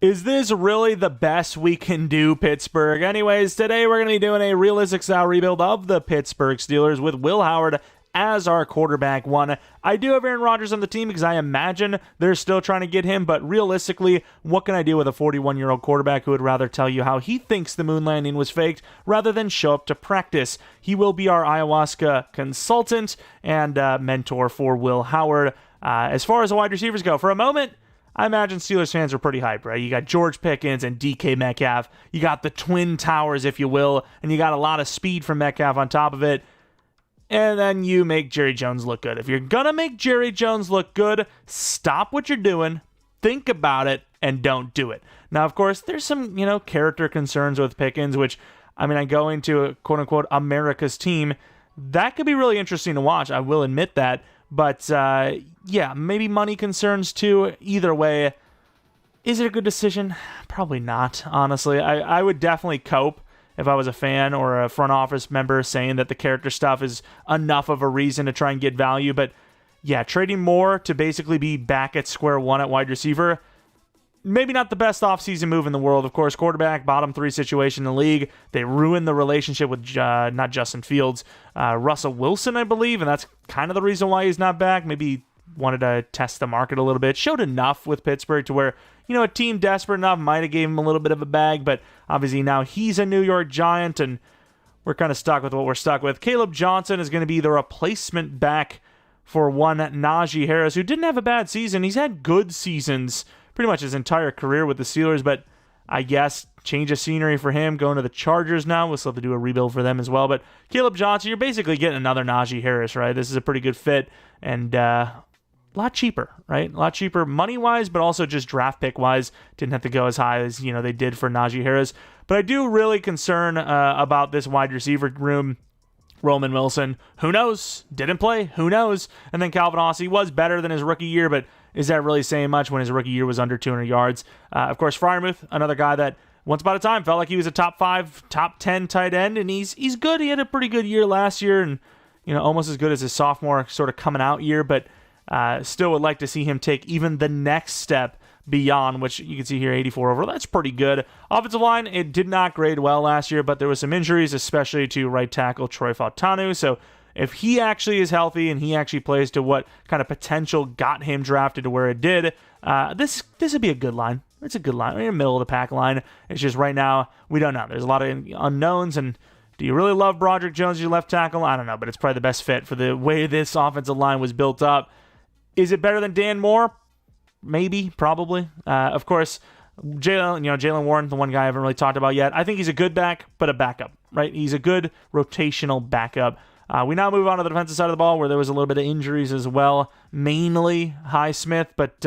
Is this really the best we can do, Pittsburgh? Anyways, today we're going to be doing a realistic style rebuild of the Pittsburgh Steelers with Will Howard as our quarterback one. I do have Aaron Rodgers on the team because I imagine they're still trying to get him, but realistically, what can I do with a 41-year-old quarterback who would rather tell you how he thinks the moon landing was faked rather than show up to practice? He will be our ayahuasca consultant and mentor for Will Howard. As far as the wide receivers go, for a moment, I imagine Steelers fans are pretty hyped, right? You got George Pickens and DK Metcalf. You got the Twin Towers, if you will, and you got a lot of speed from Metcalf on top of it. And then you make Jerry Jones look good. If you're going to make Jerry Jones look good, stop what you're doing, think about it, and don't do it. Now, of course, there's some, character concerns with Pickens, which, I go into a quote-unquote America's team. That could be really interesting to watch. I will admit that. But, maybe money concerns too. Either way, is it a good decision? Probably not, honestly. I would definitely cope if I was a fan or a front office member saying that the character stuff is enough of a reason to try and get value. But, yeah, trading more to basically be back at square one at wide receiver, maybe not the best offseason move in the world. Of course, quarterback, bottom three situation in the league. They ruined the relationship with not Justin Fields, Russell Wilson, I believe, and that's kind of the reason why he's not back. Maybe wanted to test the market a little bit. Showed enough with Pittsburgh to where, a team desperate enough might have gave him a little bit of a bag, but obviously now he's a New York Giant, and we're kind of stuck with what we're stuck with. Caleb Johnson is going to be the replacement back for one Najee Harris, who didn't have a bad season. He's had good seasons pretty much his entire career with the Steelers, but I guess change of scenery for him, going to the Chargers now. We'll still have to do a rebuild for them as well. But Caleb Johnson, you're basically getting another Najee Harris, right? This is a pretty good fit and a lot cheaper, right? A lot cheaper money-wise, but also just draft pick-wise. Didn't have to go as high as, they did for Najee Harris. But I do really concern about this wide receiver room. Roman Wilson, who knows? Didn't play, who knows? And then Calvin Austin was better than his rookie year, but is that really saying much when his rookie year was under 200 yards? Of course, Freiermuth, another guy that once upon a time felt like he was a top 5, top 10 tight end, and he's good. He had a pretty good year last year, and almost as good as his sophomore sort of coming out year, but still would like to see him take even the next step beyond, which you can see here, 84 overall. That's pretty good. Offensive line, it did not grade well last year, but there was some injuries, especially to right tackle Troy Fautanu. So if he actually is healthy and he actually plays to what kind of potential got him drafted to where it did, this would be a good line. It's a good line. We're in the middle of the pack line. It's just right now, we don't know. There's a lot of unknowns, and do you really love Broderick Jones as your left tackle? I don't know, but it's probably the best fit for the way this offensive line was built up. Is it better than Dan Moore? Maybe, probably. Of course, Jaylen Warren, the one guy I haven't really talked about yet. I think he's a good back, but a backup, right? He's a good rotational backup. We now move on to the defensive side of the ball where there was a little bit of injuries as well, mainly Highsmith, but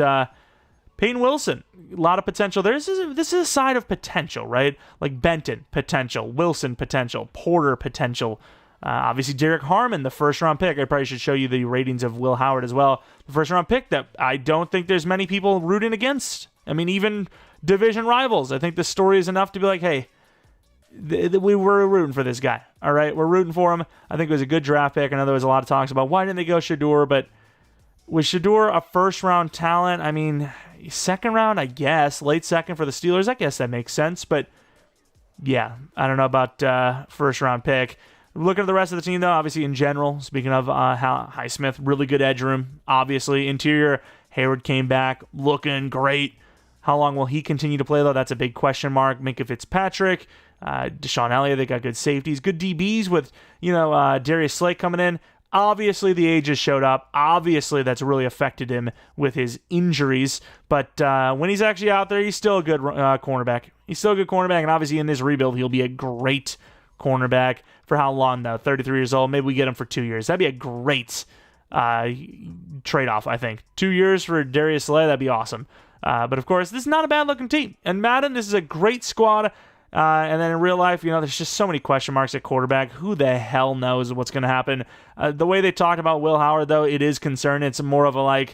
Peyton Wilson, a lot of potential. This is a side of potential, right? Like Benton, potential. Wilson, potential. Porter, potential. Obviously, Derrick Harmon, the first-round pick. I probably should show you the ratings of Will Howard as well. The first-round pick that I don't think there's many people rooting against. Even division rivals. I think the story is enough to be like, hey, we were rooting for this guy. All right, we're rooting for him. I think it was a good draft pick. I know there was a lot of talks about why didn't they go Shedeur, but was Shedeur a first-round talent? Second round, I guess. Late second for the Steelers. I guess that makes sense, but yeah, I don't know about first-round pick. Looking at the rest of the team, though, obviously in general, speaking of Highsmith, really good edge room. Obviously, interior, Hayward came back looking great. How long will he continue to play, though? That's a big question mark. Minkah Fitzpatrick, Deshaun Elliott, they got good safeties. Good DBs with, Darius Slay coming in. Obviously, the age has showed up. Obviously, that's really affected him with his injuries. But when he's actually out there, he's still a good cornerback. He's still a good cornerback, and obviously in this rebuild, he'll be a great cornerback. For how long, though? 33 years old. Maybe we get him for 2 years. That'd be a great trade-off, I think. 2 years for Darius Slay, that'd be awesome. But, of course, this is not a bad-looking team. And Madden, this is a great squad. And then in real life, there's just so many question marks at quarterback. Who the hell knows what's going to happen? The way they talked about Will Howard, though, it is concerning. It's more of a I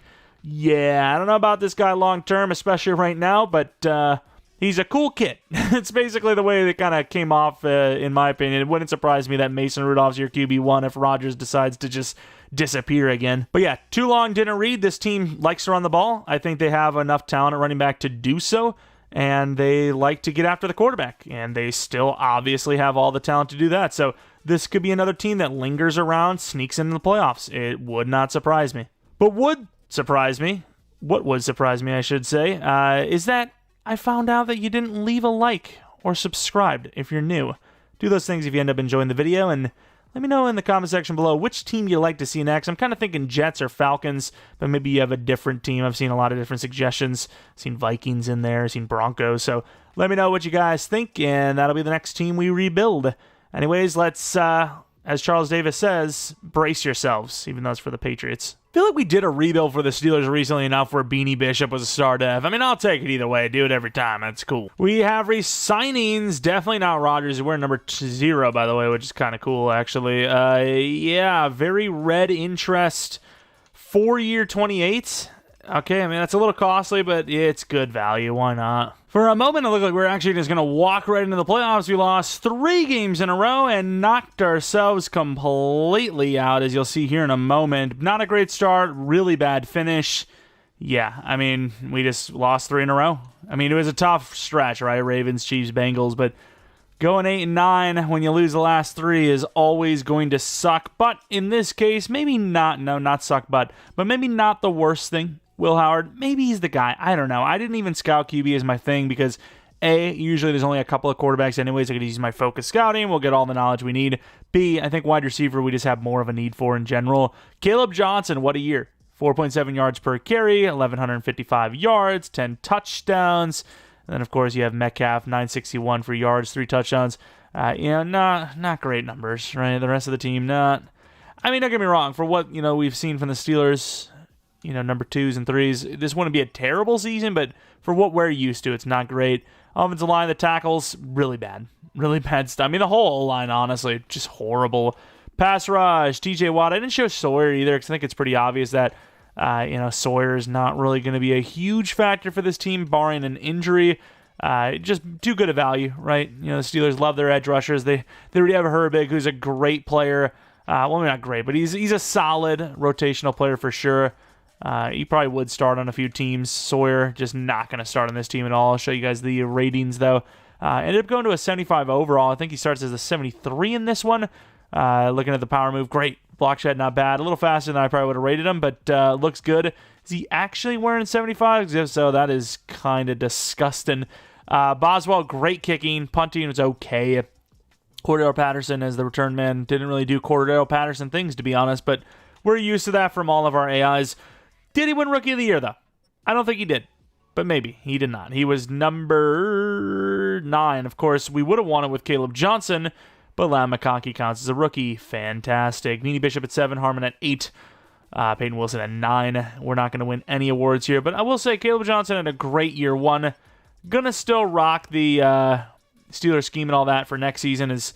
don't know about this guy long-term, especially right now, but he's a cool kid. It's basically the way it kind of came off, in my opinion. It wouldn't surprise me that Mason Rudolph's your QB1 if Rodgers decides to just disappear again. But yeah, too long didn't read. This team likes to run the ball. I think they have enough talent at running back to do so. and they like to get after the quarterback, and they still obviously have all the talent to do that. So this could be another team that lingers around, sneaks into the playoffs. It would not surprise me. But what would surprise me, I should say, is that I found out that you didn't leave a like or subscribed if you're new. Do those things if you end up enjoying the video, and let me know in the comment section below which team you'd like to see next. I'm kind of thinking Jets or Falcons, but maybe you have a different team. I've seen a lot of different suggestions. I've seen Vikings in there, I've seen Broncos. So let me know what you guys think, and that'll be the next team we rebuild. Anyways, let's, as Charles Davis says, brace yourselves, even though it's for the Patriots. I feel like we did a rebuild for the Steelers recently enough where Beanie Bishop was a star dev. I mean, I'll take it either way. Do it every time. That's cool. We have re-signings. Definitely not Rodgers. We're number 0, by the way, which is kind of cool, actually. Yeah, very red interest. 4-year 28. Okay, I mean, that's a little costly, but it's good value. Why not? For a moment, it looked like we were actually just going to walk right into the playoffs. We lost 3 games in a row and knocked ourselves completely out, as you'll see here in a moment. Not a great start, really bad finish. Yeah, I mean, we just lost 3 in a row. I mean, it was a tough stretch, right? Ravens, Chiefs, Bengals, but going 8-9 when you lose the last 3 is always going to suck. But in this case, maybe not, no, not suck, but maybe not the worst thing. Will Howard, maybe he's the guy. I don't know. I didn't even scout QB as my thing because, A, usually there's only a couple of quarterbacks anyways. I could use my focus scouting. We'll get all the knowledge we need. B, I think wide receiver we just have more of a need for in general. Caleb Johnson, what a year. 4.7 yards per carry, 1,155 yards, 10 touchdowns. And then, of course, you have Metcalf, 961 for yards, 3 touchdowns. Not great numbers, right? The rest of the team, not. I mean, don't get me wrong. For what, we've seen from the Steelers, number 2s and 3s, this wouldn't be a terrible season, but for what we're used to, it's not great. Offensive line, the tackles, really bad. Really bad stuff. I mean, the whole line, honestly, just horrible. Pass rush, TJ Watt. I didn't show Sawyer either because I think it's pretty obvious that, Sawyer is not really going to be a huge factor for this team, barring an injury. Just too good a value, right? The Steelers love their edge rushers. They already have Herbig, who's a great player. Well, not great, but he's a solid rotational player for sure. He probably would start on a few teams. Sawyer just not going to start on this team at all. I'll show you guys the ratings, though. Ended up going to a 75 overall. I think he starts as a 73 in this one. Looking at the power move, great. Block shed, not bad. A little faster than I probably would have rated him, but looks good. Is he actually wearing 75? If so, that is kind of disgusting. Boswell, great kicking. Punting was okay. Cordero Patterson as the return man didn't really do Cordero Patterson things, to be honest, but we're used to that from all of our AIs. Did he win Rookie of the Year, though? I don't think he did, but maybe. He did not. He was number 9. Of course, we would have won it with Caleb Johnson, but Lam McConkey counts as a rookie. Fantastic. Beanie Bishop at 7, Harmon at 8, Peyton Wilson at 9. We're not going to win any awards here, but I will say Caleb Johnson had a great year 1. Gonna still rock the Steelers scheme and all that for next season. Is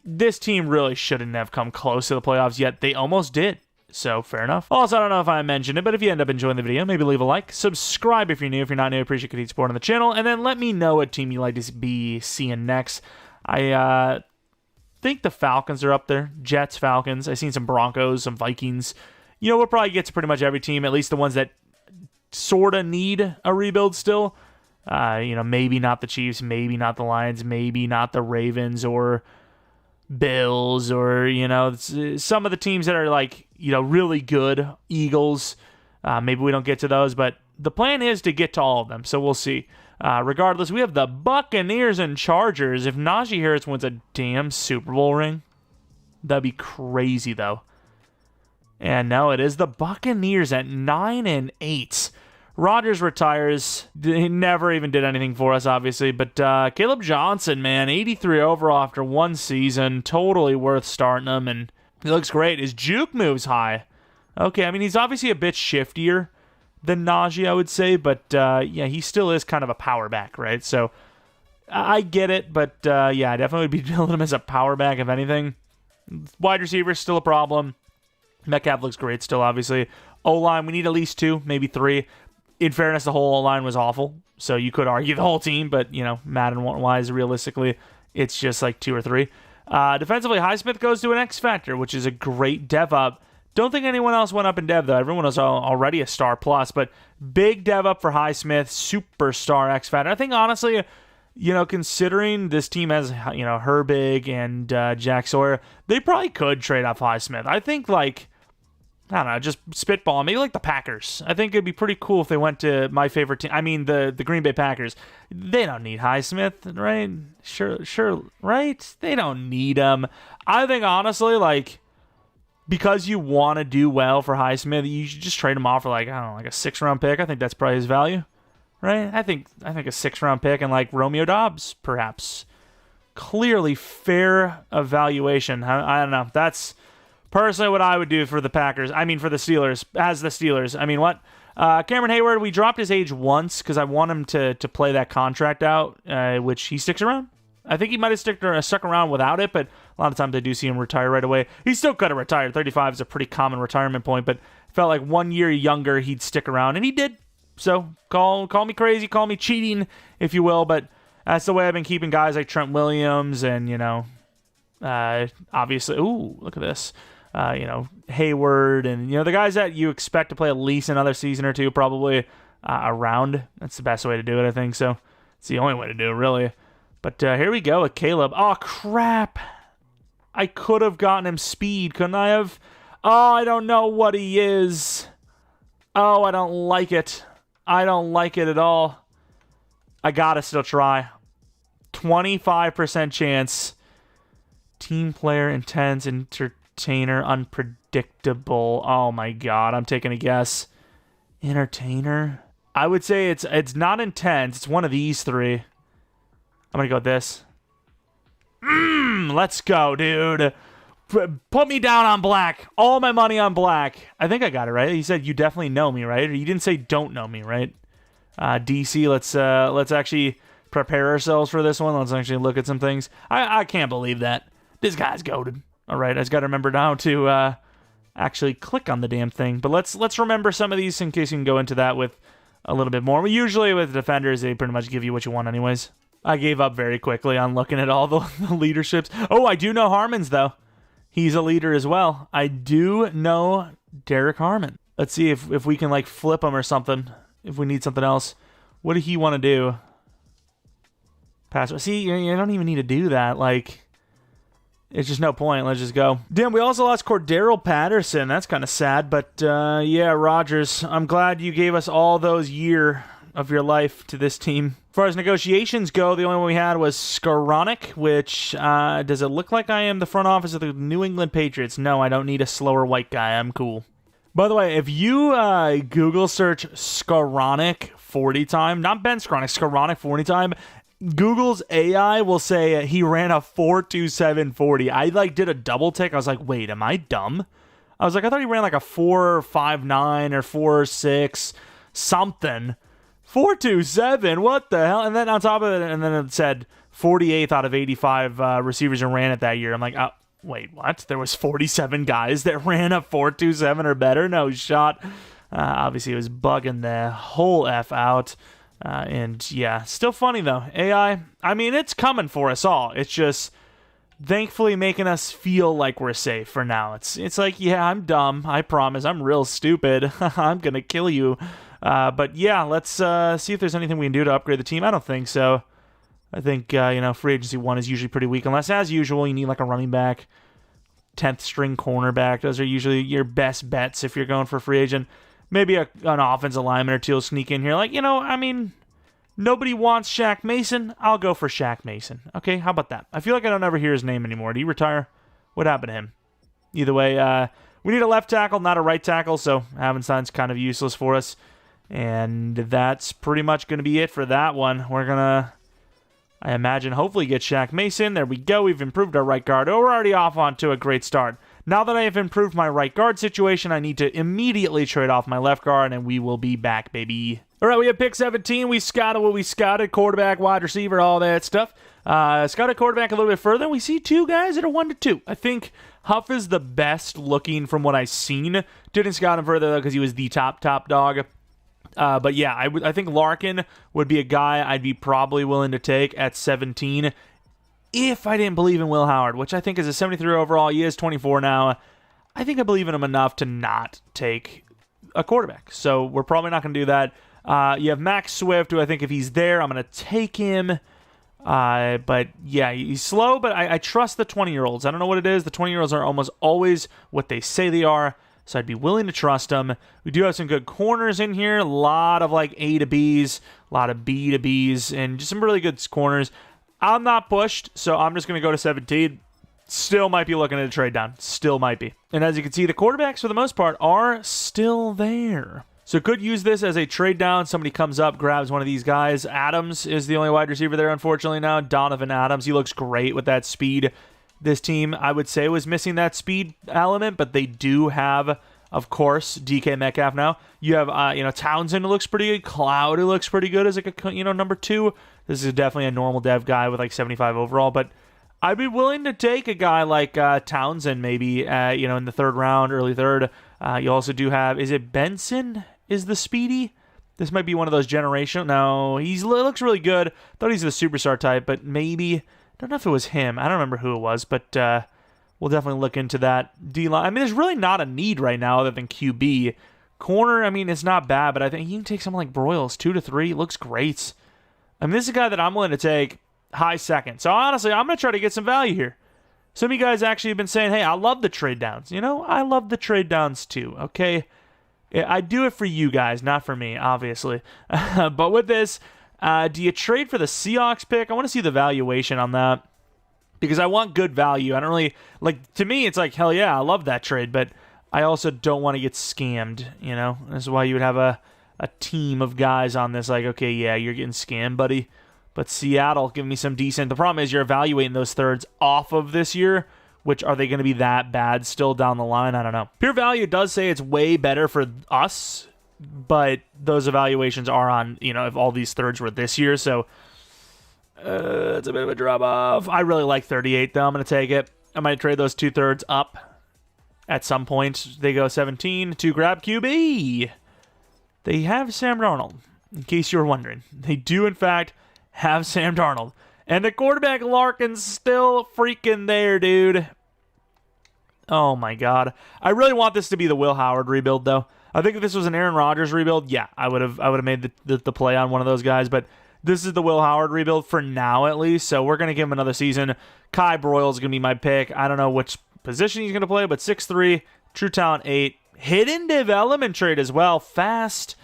this team really shouldn't have come close to the playoffs yet. They almost did. So, fair enough. Also, I don't know if I mentioned it, but if you end up enjoying the video, maybe leave a like. Subscribe if you're new. If you're not new, I appreciate continued support on the channel. And then let me know what team you'd like to be seeing next. I think the Falcons are up there. Jets, Falcons. I've seen some Broncos, some Vikings. We'll probably get to pretty much every team, at least the ones that sort of need a rebuild still. Maybe not the Chiefs, maybe not the Lions, maybe not the Ravens or Bills or, some of the teams that are like, really good. Eagles. Maybe we don't get to those, but the plan is to get to all of them, so we'll see. Regardless, we have the Buccaneers and Chargers. If Najee Harris wins a damn Super Bowl ring, that'd be crazy, though. And no, it is the Buccaneers at 9-8. Rodgers retires. He never even did anything for us, obviously. But Caleb Johnson, man, 83 overall after 1 season. Totally worth starting him. And he looks great. His juke moves high. Okay, I mean, he's obviously a bit shiftier than Najee, I would say. But, yeah, he still is kind of a power back, right? So, I get it. But, yeah, I definitely would be building him as a power back, if anything. Wide receiver is still a problem. Metcalf looks great still, obviously. O-line, we need at least 2, maybe 3. In fairness, the whole O-line was awful, so you could argue the whole team, but, Madden-wise, realistically, it's just like 2 or 3. Defensively, Highsmith goes to an X Factor, which is a great dev up. Don't think anyone else went up in dev, though. Everyone was already a star plus, but Big dev up for Highsmith, superstar X Factor. I think honestly, considering this team has, Herbig and Jack Sawyer, they probably could trade off Highsmith. I think, I don't know, just spitball, maybe like the Packers. I think it'd be pretty cool if they went to my favorite team. I mean, the Green Bay Packers. They don't need Highsmith, right? Sure, right? They don't need him. I think, honestly, because you want to do well for Highsmith, you should just trade him off for, like a 6th-round pick. I think that's probably his value, right? I think a 6th-round pick and, Romeo Doubs, perhaps. Clearly fair evaluation. I don't know. That's personally what I would do for the Packers. I mean, for the Steelers. As the Steelers. I mean, what? Cameron Hayward, we dropped his age once because I want him to play that contract out, which he sticks around. I think he might have stuck around without it, but a lot of times I do see him retire right away. He still could have retired. 35 is a pretty common retirement point, but felt like 1 year younger he'd stick around, and he did. So call me crazy, call me cheating, if you will, but that's the way I've been keeping guys like Trent Williams and, obviously, ooh, look at this. Hayward and, the guys that you expect to play at least another season or two probably around. That's the best way to do it, I think. So it's the only way to do it, really. But here we go with Caleb. Oh, crap. I could have gotten him speed, couldn't I have? Oh, I don't know what he is. Oh, I don't like it. I don't like it at all. I gotta still try. 25% chance. Team player, intense, entertainer, unpredictable. Oh my god, I'm taking a guess. Entertainer? I would say it's not intense. It's one of these three. I'm going to go with this. Let's go, dude. Put me down on black. All my money on black. I think I got it right. He said you definitely know me, right? Or you didn't say don't know me, right? DC, let's actually prepare ourselves for this one. Let's actually look at some things. I can't believe that. This guy's goated. All right, I just got to remember now to actually click on the damn thing. But let's remember some of these in case you can go into that with a little bit more. Usually with defenders, they pretty much give you what you want anyways. I gave up very quickly on looking at all the leaderships. Oh, I do know Harmon's, though. He's a leader as well. I do know Derrick Harmon. Let's see if we can, flip him or something. If we need something else. What did he want to do? Pass. See, you don't even need to do that. It's just no point. Let's just go. Damn, we also lost Cordero Patterson. That's kind of sad. But, yeah, Rodgers, I'm glad you gave us all those years of your life to this team. As far as negotiations go, the only one we had was Skoranek, which, does it look like I am the front office of the New England Patriots? No, I don't need a slower white guy. I'm cool. By the way, if you Google search Skoranek 40 time, not Ben Skoranek, Skoranek 40 time, Google's AI will say he ran a 4.2740. I did a double take. I was like, wait, am I dumb? I was like, I thought he ran a 4.59 or 4.6 something. 4.27, what the hell? And then on top of it, and then it said 48th out of 85 receivers who ran it that year. I'm like, oh, wait, what? There was 47 guys that ran a 4.27 or better? No shot. Obviously, it was bugging the whole F out. And yeah, still funny though. AI, I mean, it's coming for us all. It's just thankfully making us feel like we're safe for now. It's like, yeah, I'm dumb. I promise. I'm real stupid. I'm going to kill you. But yeah, let's see if there's anything we can do to upgrade the team. I don't think so. I think, free agency 1 is usually pretty weak. Unless, as usual, you need a running back, 10th string cornerback. Those are usually your best bets if you're going for free agent. Maybe an offensive lineman or two will sneak in here. Nobody wants Shaq Mason. I'll go for Shaq Mason. Okay, how about that? I feel like I don't ever hear his name anymore. Did he retire? What happened to him? Either way, we need a left tackle, not a right tackle, so Havenstein's kind of useless for us. And that's pretty much going to be it for that one. We're going to, I imagine, hopefully get Shaq Mason. There we go. We've improved our right guard. Oh, we're already off onto a great start. Now that I have improved my right guard situation, I need to immediately trade off my left guard, and we will be back, baby. All right, we have pick 17. We scouted what we scouted, quarterback, wide receiver, all that stuff. Scouted quarterback a little bit further. We see two guys that are 1-2. I think Huff is the best looking from what I've seen. Didn't scout him further, though, because he was the top dog. But yeah, I think Larkin would be a guy I'd be probably willing to take at 17 if I didn't believe in Will Howard, which I think is a 73 overall. He is 24 now. I think I believe in him enough to not take a quarterback. So we're probably not going to do that. You have Max Swift, who I think if he's there, I'm going to take him. But yeah, he's slow, but I trust the 20-year-olds. I don't know what it is. The 20-year-olds are almost always what they say they are, so I'd be willing to trust them. We do have some good corners in here. A lot of like A to Bs, a lot of B to Bs, and just some really good corners. I'm not pushed, so I'm just going to go to 17. Still might be looking at a trade down. Still might be. And as you can see, the quarterbacks, for the most part, are still there. So could use this as a trade down. Somebody comes up, grabs one of these guys. Adams is the only wide receiver there, unfortunately, now. Donovan Adams. He looks great with that speed. This team, I would say, was missing that speed element, but they do have, of course, DK Metcalf now. You have, Townsend, who looks pretty good. Cloud, who looks pretty good as, like, a, number 2. This is definitely a normal dev guy with, like, 75 overall, but I'd be willing to take a guy like Townsend maybe, in the third round, early third. You also do have, is it Benson is the speedy? This might be one of those generational. No, he looks really good. Thought he's the superstar type, but maybe, I don't know if it was him. I don't remember who it was, but we'll definitely look into that. D-line, I mean, there's really not a need right now other than QB. Corner, I mean, it's not bad, but I think he can take someone like Broyles, 2 to 3. Looks great. I mean, this is a guy that I'm willing to take high second. So honestly, I'm going to try to get some value here. Some of you guys actually have been saying, hey, I love the trade downs. I love the trade downs too, okay? I do it for you guys, not for me, obviously. But with this, do you trade for the Seahawks pick? I want to see the valuation on that because I want good value. I don't really, to me, it's like, hell yeah, I love that trade, but I also don't want to get scammed, This is why you would have a team of guys on this, like, okay, yeah, you're getting scammed, buddy. But Seattle, give me some decent. The problem is you're evaluating those thirds off of this year, which are they going to be that bad still down the line? I don't know. Pure Value does say it's way better for us, but those evaluations are on, if all these thirds were this year, so it's a bit of a drop-off. I really like 38, though. I'm going to take it. I might trade those 2 thirds up at some point. They go 17 to grab QB. They have Sam Darnold, in case you were wondering. They do, in fact, have Sam Darnold. And the quarterback Larkin's still freaking there, dude. Oh my god. I really want this to be the Will Howard rebuild, though. I think if this was an Aaron Rodgers rebuild, yeah, I would have made the play on one of those guys, but this is the Will Howard rebuild for now, at least, so we're going to give him another season. Kai Broyles is going to be my pick. I don't know which position he's going to play, but 6'3", true talent 8. Hidden development trade as well, fast.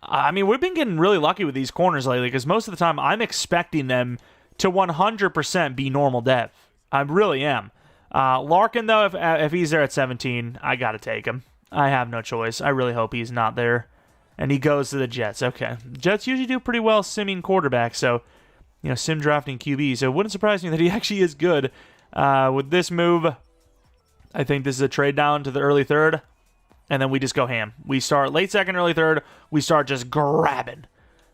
I mean, we've been getting really lucky with these corners lately because most of the time I'm expecting them to 100% be normal dev. I really am. Larkin, though, if he's there at 17, I got to take him. I have no choice. I really hope he's not there. And he goes to the Jets. Okay. Jets usually do pretty well simming quarterbacks, so, sim drafting QB. So it wouldn't surprise me that he actually is good. With this move, I think this is a trade down to the early third. And then we just go ham. We start late second, early third. We start just grabbing,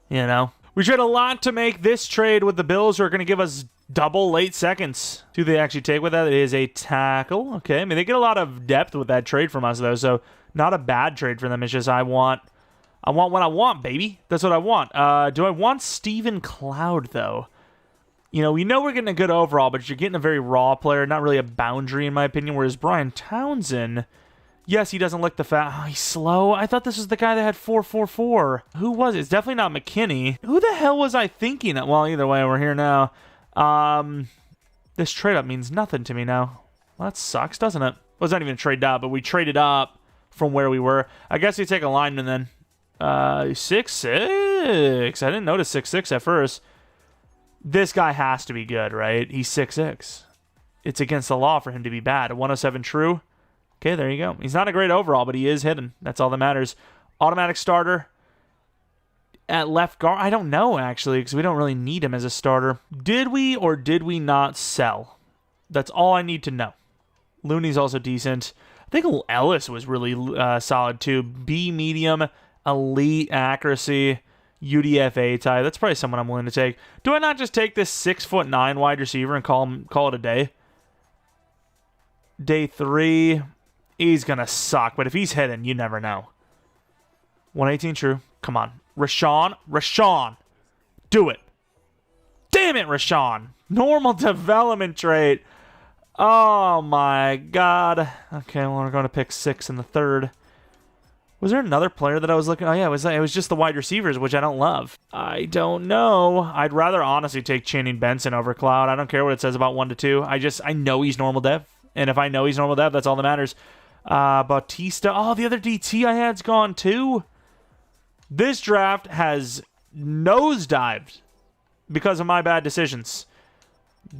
We trade a lot to make this trade with the Bills, who are going to give us double late seconds. Do they actually take with that? It is a tackle. Okay, I mean, they get a lot of depth with that trade from us, though, so not a bad trade for them. It's just I want what I want, baby. That's what I want. Do I want Steven Cloud, though? We know we're getting a good overall, but you're getting a very raw player, not really a boundary, in my opinion, whereas Brian Townsend... Yes, he doesn't look the fat. Oh, he's slow. I thought this was the guy that had 4.44. Who was it? It's definitely not McKinney. Who the hell was I thinking of? Well, either way, we're here now. This trade-up means nothing to me now. Well, that sucks, doesn't it? Well, it's not even a trade-up, but we traded up from where we were. I guess we take a lineman then. 6'6". I didn't notice 6'6" at first. This guy has to be good, right? He's 6'6". It's against the law for him to be bad. A 107 true. Okay, there you go. He's not a great overall, but he is hidden. That's all that matters. Automatic starter at left guard. I don't know, actually, because we don't really need him as a starter. Did we or did we not sell? That's all I need to know. Looney's also decent. I think Ellis was really solid, too. B medium, elite accuracy, UDFA type. That's probably someone I'm willing to take. Do I not just take this 6'9" wide receiver and call it a day? Day 3... He's going to suck, but if he's hidden, you never know. 118 true. Come on. Rashawn. Do it. Damn it, Rashawn. Normal development trait. Oh, my God. Okay, well, we're going to pick 6 in the third. Was there another player that I was looking? Oh, yeah, it was just the wide receivers, which I don't love. I don't know. I'd rather honestly take Channing Benson over Cloud. I don't care what it says about 1 to 2. I know he's normal dev. And if I know he's normal dev, that's all that matters. Bautista. Oh, the other DT I had's gone too. This draft has nosedived because of my bad decisions.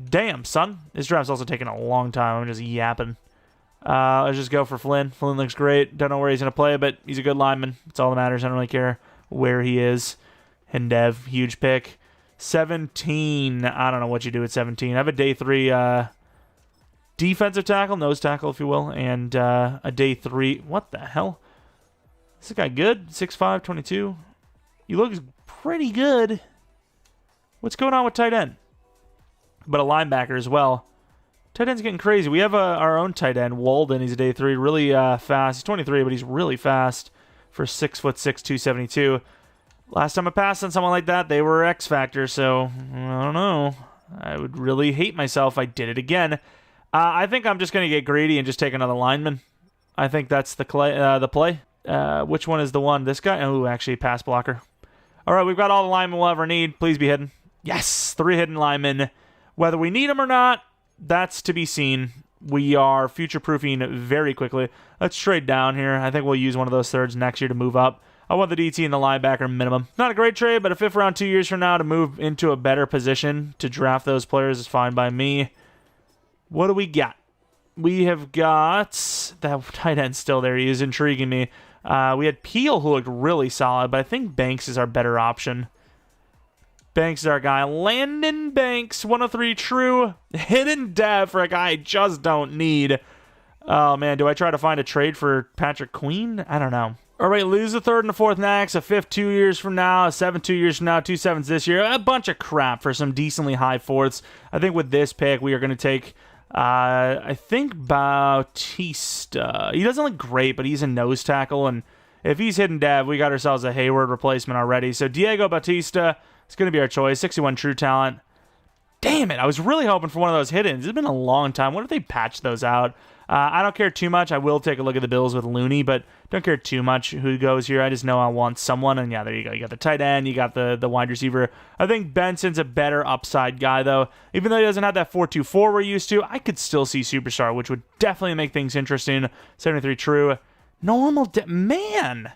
Damn, son. This draft's also taking a long time. I'm just yapping. Let's just go for Flynn. Flynn looks great. Don't know where he's going to play, but he's a good lineman. That's all that matters. I don't really care where he is. Hendev, huge pick. 17. I don't know what you do at 17. I have a day 3 defensive tackle, nose tackle, if you will, and a day 3. What the hell? Is this guy good? 6'5", 22. He looks pretty good. What's going on with tight end? But a linebacker as well. Tight end's getting crazy. We have our own tight end, Walden. He's a day 3, really fast. He's 23, but he's really fast for 6'6", 272. Last time I passed on someone like that, they were X Factor, so I don't know. I would really hate myself if I did it again. I think I'm just going to get greedy and just take another lineman. I think that's the play. Which one is the one? This guy? Oh, actually, pass blocker. All right, we've got all the linemen we'll ever need. Please be hidden. Yes, 3 hidden linemen. Whether we need them or not, that's to be seen. We are future-proofing very quickly. Let's trade down here. I think we'll use one of those thirds next year to move up. I want the DT and the linebacker minimum. Not a great trade, but a 5th round 2 years from now to move into a better position to draft those players is fine by me. What do we got? We have got... That tight end still there. He is intriguing me. We had Peel, who looked really solid, but I think Banks is our better option. Banks is our guy. Landon Banks, 103 true. Hidden dev for a guy I just don't need. Oh, man. Do I try to find a trade for Patrick Queen? I don't know. All right, lose the 3rd and the 4th next. A 5th 2 years from now. A 7th 2 years from now. 2 7s this year. A bunch of crap for some decently high 4ths. I think with this pick, we are going to take... I think Bautista. He doesn't look great, but he's a nose tackle, and if he's hidden dev, we got ourselves a Hayward replacement already. So Diego Bautista is going to be our choice. 61 true talent. Damn it, I was really hoping for one of those hiddens. It's been a long time. What if they patch those out? I don't care too much. I will take a look at the Bills with Looney, but don't care too much who goes here. I just know I want someone, and yeah, there you go. You got the tight end, you got the wide receiver. I think Benson's a better upside guy, though. Even though he doesn't have that 4.24 we're used to, I could still see Superstar, which would definitely make things interesting. 73 true. Normal, man,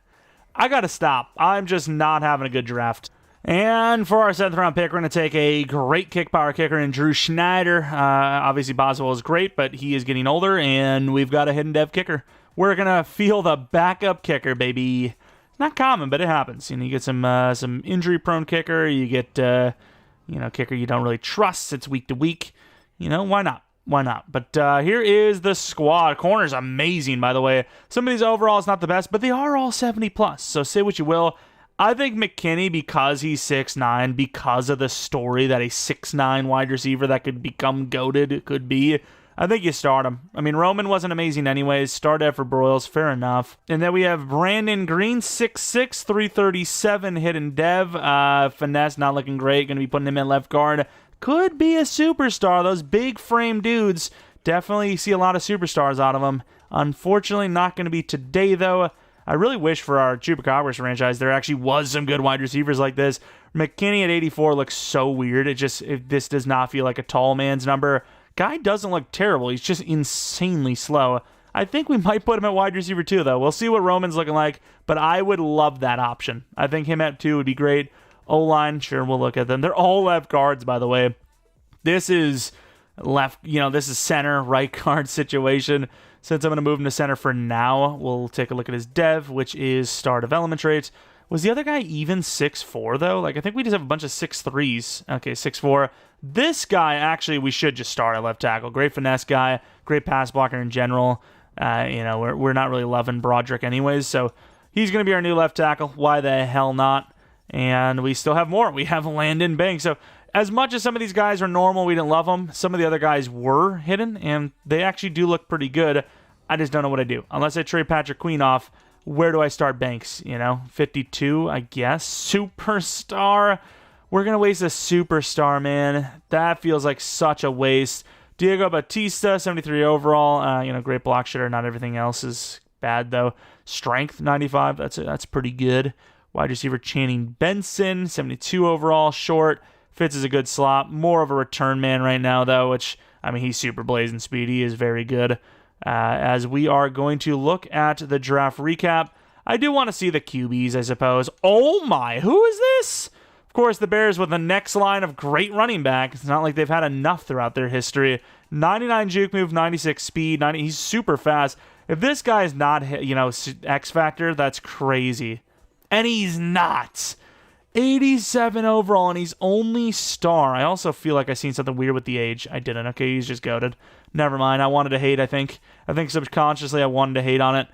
I got to stop. I'm just not having a good draft. And for our 7th round pick, we're going to take a great kick power kicker in Drew Schneider. Obviously, Boswell is great, but he is getting older, and we've got a hidden dev kicker. We're going to feel the backup kicker, baby. Not common, but it happens. You get some injury-prone kicker. You get, kicker you don't really trust. It's week to week. Why not? Why not? But here is the squad. Corner's amazing, by the way. Some of these overalls not the best, but they are all 70+. So say what you will. I think McKinney, because he's 6'9", because of the story that a 6'9" wide receiver that could become goated could be, I think you start him. I mean, Roman wasn't amazing anyways. Start Ed for Broyles, fair enough. And then we have Brandon Green, 6'6", 337 hidden dev. Finesse, not looking great. Going to be putting him in left guard. Could be a superstar. Those big frame dudes, definitely see a lot of superstars out of them. Unfortunately, not going to be today, though. I really wish for our Chupacabras franchise there actually was some good wide receivers like this. McKinney at 84 looks so weird. This does not feel like a tall man's number. Guy doesn't look terrible. He's just insanely slow. I think we might put him at wide receiver 2, though. We'll see what Roman's looking like, but I would love that option. I think him at 2 would be great. O-line, sure, we'll look at them. They're all left guards, by the way. This is left, this is center, right guard situation. Since I'm going to move him to center for now, we'll take a look at his dev, which is star development traits. Was the other guy even 6'4", though? I think we just have a bunch of 6'3s. Okay, 6'4". This guy, actually, we should just start at left tackle. Great finesse guy, great pass blocker in general. We're not really loving Broderick anyways, so he's going to be our new left tackle. Why the hell not? And we still have more. We have Landon Banks. So as much as some of these guys are normal, we didn't love them, some of the other guys were hidden, and they actually do look pretty good. I just don't know what I do. Unless I trade Patrick Queen off, where do I start Banks? 52, I guess. Superstar. We're going to waste a superstar, man. That feels like such a waste. Diego Bautista, 73 overall. Great block shitter. Not everything else is bad, though. Strength, 95. That's pretty good. Wide receiver Channing Benson, 72 overall, short. Fits as a good slot. More of a return man right now, though, which, I mean, he's super blazing speed. He is very good. As we are going to look at the draft recap, I do want to see the QBs, I suppose. Oh my, who is this? Of course, the Bears with the next line of great running back. It's not like they've had enough throughout their history. 99 juke move, 96 speed, he's super fast. If this guy is not, X Factor, that's crazy. And he's not. 87 overall, and he's only star. I also feel like I seen something weird with the age. I didn't. Okay, he's just goated. Never mind. I wanted to hate, I think. I think subconsciously I wanted to hate on it.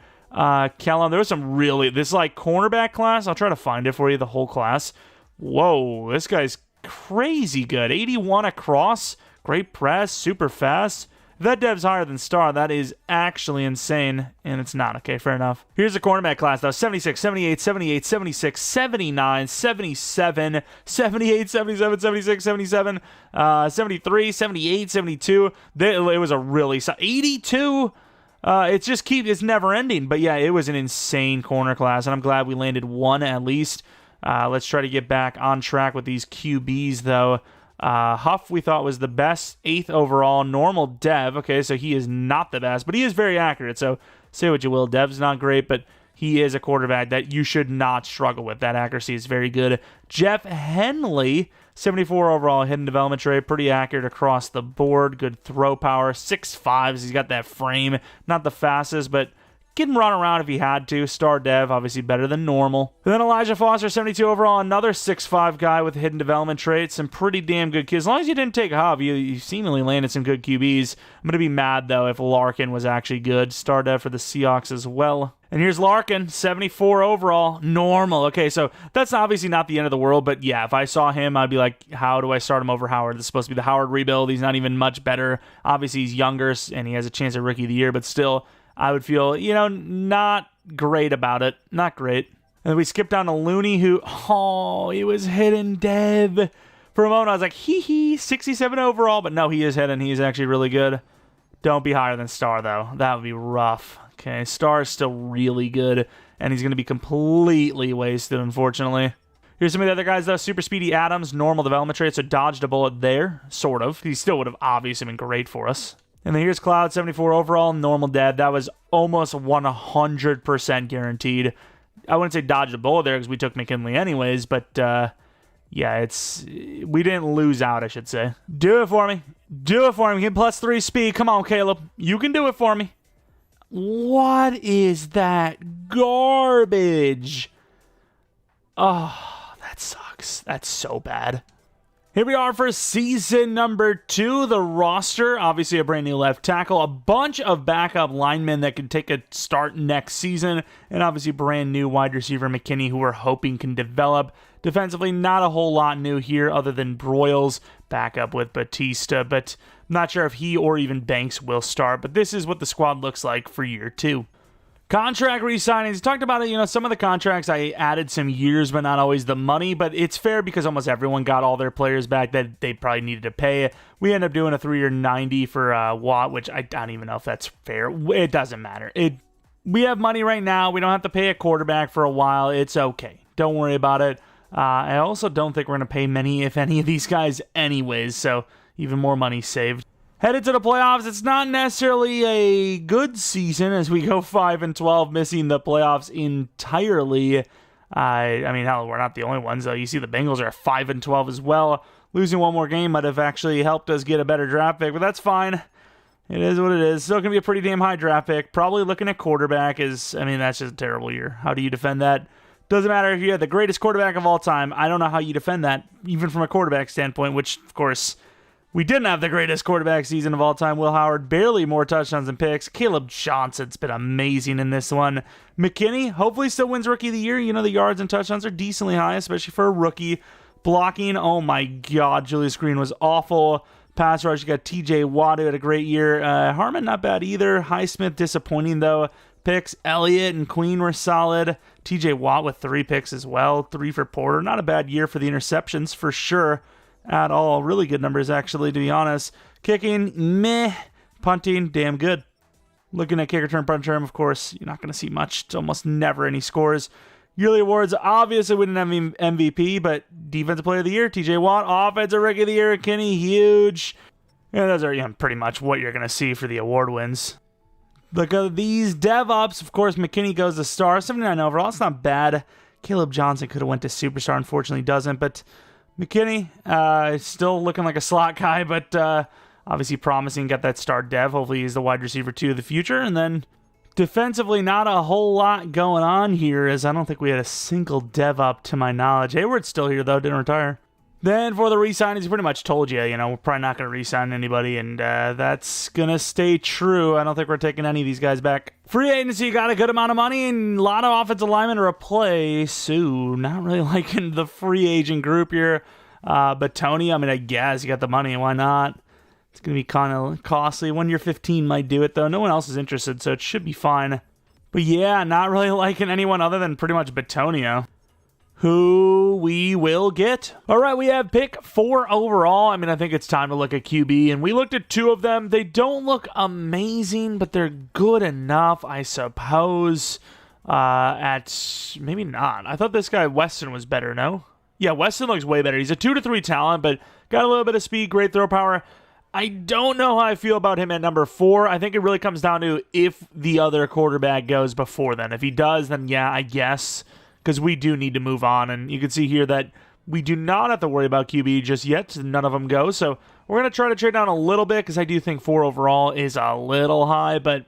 Kellen, there was some really... This, cornerback class, I'll try to find it for you, the whole class. Whoa, this guy's crazy good. 81 across. Great press. Super fast. If that dev's higher than star, that is actually insane, and it's not. Okay, fair enough. Here's the cornerback class, though. 76, 78, 78, 76, 79, 77, 78, 77, 76, 77, 73, 78, 72. It was a really... 82... it's never ending. But yeah, it was an insane corner class, and I'm glad we landed one at least. Let's try to get back on track with these QBs, though. Huff, we thought, was the best, 8th overall. Normal Dev, okay, so he is not the best, but he is very accurate. So say what you will, Dev's not great, but he is a quarterback that you should not struggle with. That accuracy is very good. Jeff Henley, 74 overall, hidden development trait, pretty accurate across the board. Good throw power, 6'5". He's got that frame, not the fastest, but can run around if he had to. Star Dev, obviously better than normal. And then Elijah Foster, 72 overall, another 6'5" guy with hidden development traits. Some pretty damn good kids. As long as you didn't take Huff, you seemingly landed some good QBs. I'm going to be mad, though, if Larkin was actually good. Star Dev for the Seahawks as well. And here's Larkin, 74 overall, normal. Okay, so that's obviously not the end of the world, but yeah, if I saw him, I'd be like, how do I start him over Howard? This is supposed to be the Howard rebuild. He's not even much better. Obviously, he's younger, and he has a chance at Rookie of the Year, but still... I would feel, not great about it. Not great. And then we skipped down to Looney, who, he was hidden dev. For a moment, I was like, 67 overall. But no, he is hidden. He's actually really good. Don't be higher than Star, though. That would be rough. Okay, Star is still really good. And he's going to be completely wasted, unfortunately. Here's some of the other guys, though. Super Speedy Adams, normal development traits, so dodged a bullet there, sort of. He still would have obviously been great for us. And then here's Cloud, 74 overall, normal dev. That was almost 100% guaranteed. I wouldn't say dodged a bullet there because we took McKinley anyways, but yeah, we didn't lose out, I should say. Do it for me. Do it for me. Get +3 speed. Come on, Caleb. You can do it for me. What is that garbage? Oh, that sucks. That's so bad. Here we are for season number 2. The roster, obviously a brand new left tackle, a bunch of backup linemen that can take a start next season, and obviously brand new wide receiver McKinney, who we're hoping can develop. Defensively, not a whole lot new here other than Broyles, backup with Batista, but I'm not sure if he or even Banks will start, but this is what the squad looks like for year 2. Contract re-signings. Talked about it, some of the contracts I added some years, but not always the money, but it's fair because almost everyone got all their players back that they probably needed to pay. We ended up doing a 3-year 90 for Watt, which I don't even know if that's fair. It doesn't matter. We have money right now. We don't have to pay a quarterback for a while. It's okay. Don't worry about it. I also don't think we're going to pay many, if any, of these guys anyways, so even more money saved. Headed to the playoffs, it's not necessarily a good season as we go 5-12, missing the playoffs entirely. I mean, hell, we're not the only ones, though. You see the Bengals are 5-12 as well. Losing one more game might have actually helped us get a better draft pick, but that's fine. It is what it is. Still going to be a pretty damn high draft pick. Probably looking at quarterback that's just a terrible year. How do you defend that? Doesn't matter if you have the greatest quarterback of all time. I don't know how you defend that, even from a quarterback standpoint, which, of course... We didn't have the greatest quarterback season of all time. Will Howard, barely more touchdowns and picks. Caleb Johnson's been amazing in this one. McKinney, hopefully still wins Rookie of the Year. The yards and touchdowns are decently high, especially for a rookie. Blocking, oh my God, Julius Green was awful. Pass rush, you got TJ Watt, who had a great year. Harmon, not bad either. Highsmith, disappointing though. Picks, Elliott and Queen were solid. TJ Watt with 3 picks as well. 3 for Porter. Not a bad year for the interceptions, for sure. At all. Really good numbers, actually, to be honest. Kicking, meh. Punting, damn good. Looking at kick return, punch term, of course, you're not going to see much. It's almost never any scores. Yearly awards, obviously we didn't have MVP, but Defensive Player of the Year, TJ Watt. Offensive Rookie of the Year, Kenny, huge. Yeah, those are pretty much what you're going to see for the award wins. Look at these DevOps. Of course, McKinney goes to star. 79 overall. It's not bad. Caleb Johnson could have went to superstar. Unfortunately, doesn't. But McKinney is still looking like a slot guy, but obviously promising. Got that star dev. Hopefully he's the wide receiver 2 of the future. And then defensively, not a whole lot going on here, as I don't think we had a single dev up to my knowledge. Hayward's still here, though. Didn't retire. Then for the re-signings, pretty much told you, we're probably not going to re-sign anybody, and that's going to stay true. I don't think we're taking any of these guys back. Free agency, got a good amount of money and a lot of offensive linemen to replace. Ooh, not really liking the free agent group here. But Tony, I guess you got the money, why not? It's going to be kind of costly. 1 year 15 might do it, though. No one else is interested, so it should be fine. But yeah, not really liking anyone other than pretty much Batonio, who we will get. All right, we have pick 4 overall. I think it's time to look at QB, and we looked at 2 of them. They don't look amazing, but they're good enough, I suppose. At maybe not. I thought this guy, Weston, was better, no? Yeah, Weston looks way better. He's a 2 to 3 talent, but got a little bit of speed, great throw power. I don't know how I feel about him at number 4. I think it really comes down to if the other quarterback goes before then. If he does, then yeah, I guess, because we do need to move on. And you can see here that we do not have to worry about QB just yet. None of them go. So we're going to try to trade down a little bit, because I do think 4 overall is a little high, but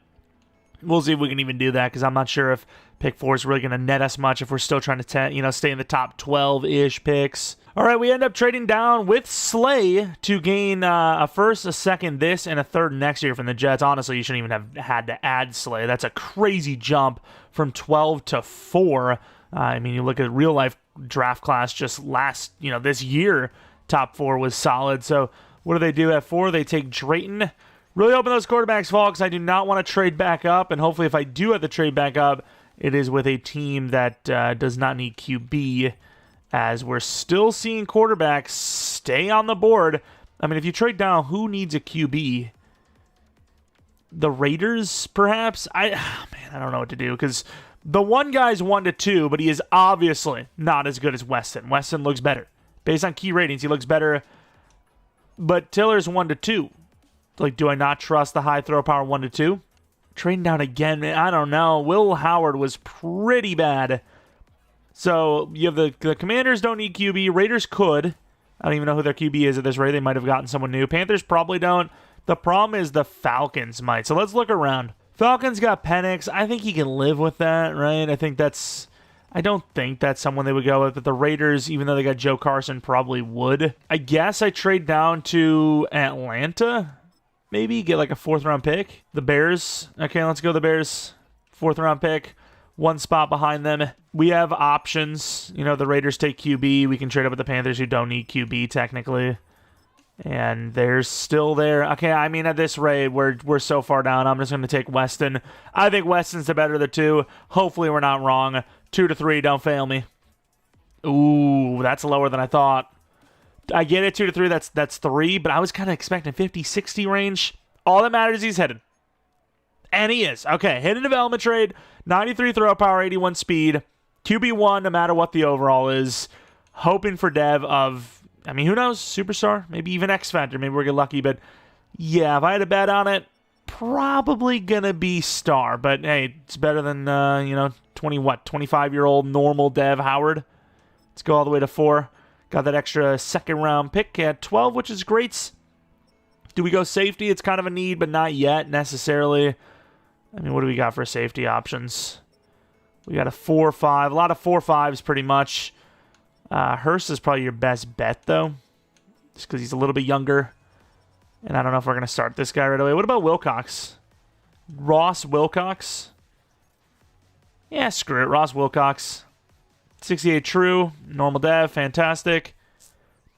we'll see if we can even do that, because I'm not sure if pick 4 is really going to net us much if we're still trying to stay in the top 12-ish picks. All right, we end up trading down with Slay to gain a first, a second this, and a third next year from the Jets. Honestly, you shouldn't even have had to add Slay. That's a crazy jump from 12 to 4. You look at real-life draft class just this year, top 4 was solid. So what do they do at 4? They take Drayton. Really hoping those quarterbacks fall, because I do not want to trade back up. And hopefully if I do have to trade back up, it is with a team that does not need QB, as we're still seeing quarterbacks stay on the board. If you trade down, who needs a QB? The Raiders, perhaps? I don't know what to do, because the one guy's 1 to 2, but he is obviously not as good as Weston. Weston looks better. Based on key ratings, he looks better. But Tiller's 1 to 2. Do I not trust the high throw power 1 to 2? Trading down again, man, I don't know. Will Howard was pretty bad. So you have the Commanders don't need QB. Raiders could. I don't even know who their QB is at this rate. They might have gotten someone new. Panthers probably don't. The problem is the Falcons might. So let's look around. Falcons got Penix. I think he can live with that, right? I don't think that's someone they would go with, but the Raiders, even though they got Joe Carson, probably would. I guess I trade down to Atlanta. Maybe get a 4th-round pick. The Bears. Okay, let's go the Bears. 4th-round pick. 1 spot behind them. We have options. The Raiders take QB. We can trade up with the Panthers, who don't need QB, technically. And they're still there. Okay, at this rate, we're so far down. I'm just going to take Weston. I think Weston's the better of the 2. Hopefully we're not wrong. 2 to 3, don't fail me. Ooh, that's lower than I thought. I get it, 2 to 3, that's 3, but I was kind of expecting 50, 60 range. All that matters is he's hidden. And he is. Okay, hidden development trade, 93 throw power, 81 speed, QB1 no matter what the overall is. Hoping for dev of, who knows, superstar, maybe even X Factor, maybe we'll get lucky, but yeah, if I had to bet on it, probably gonna be star, but hey, it's better than, 25-year-old normal dev Howard. Let's go all the way to 4. Got that extra 2nd-round pick at 12, which is great. Do we go safety? It's kind of a need, but not yet necessarily. What do we got for safety options? We got a 4-5. A lot of 4-5s pretty much. Hurst is probably your best bet, though, just because he's a little bit younger. And I don't know if we're going to start this guy right away. What about Wilcox? Ross Wilcox? Yeah, screw it. Ross Wilcox. 68 true, normal dev, fantastic.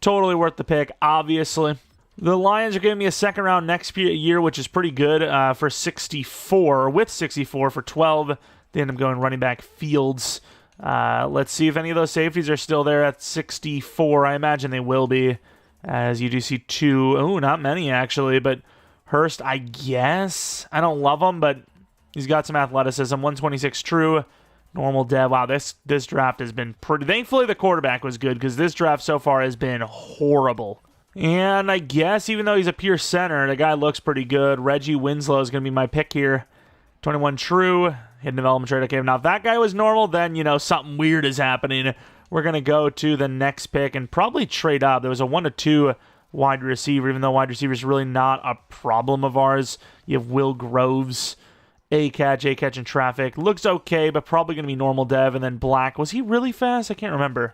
Totally worth the pick, obviously. The Lions are giving me a 2nd round next year, which is pretty good for 64, with 64 for 12. They end up going running back Fields. Let's see if any of those safeties are still there at 64. I imagine they will be, as you do see 2. Oh, not many, actually, but Hurst, I guess. I don't love him, but He's got some athleticism. 126 true. Normal dev. Wow, this draft has been pretty... Thankfully, the quarterback was good because this draft so far has been horrible. And I guess even though he's a pure center, the guy looks pretty good. Reggie Winslow is going to be my pick here. 21 true. Hidden development trade. Okay, now if that guy was normal, then, something weird is happening. We're going to go to the next pick and probably trade up. There was a 1 to 2 wide receiver, even though wide receiver is really not a problem of ours. You have Will Groves, A-catch in traffic. Looks okay, but probably going to be normal dev. And then Black. Was he really fast? I can't remember.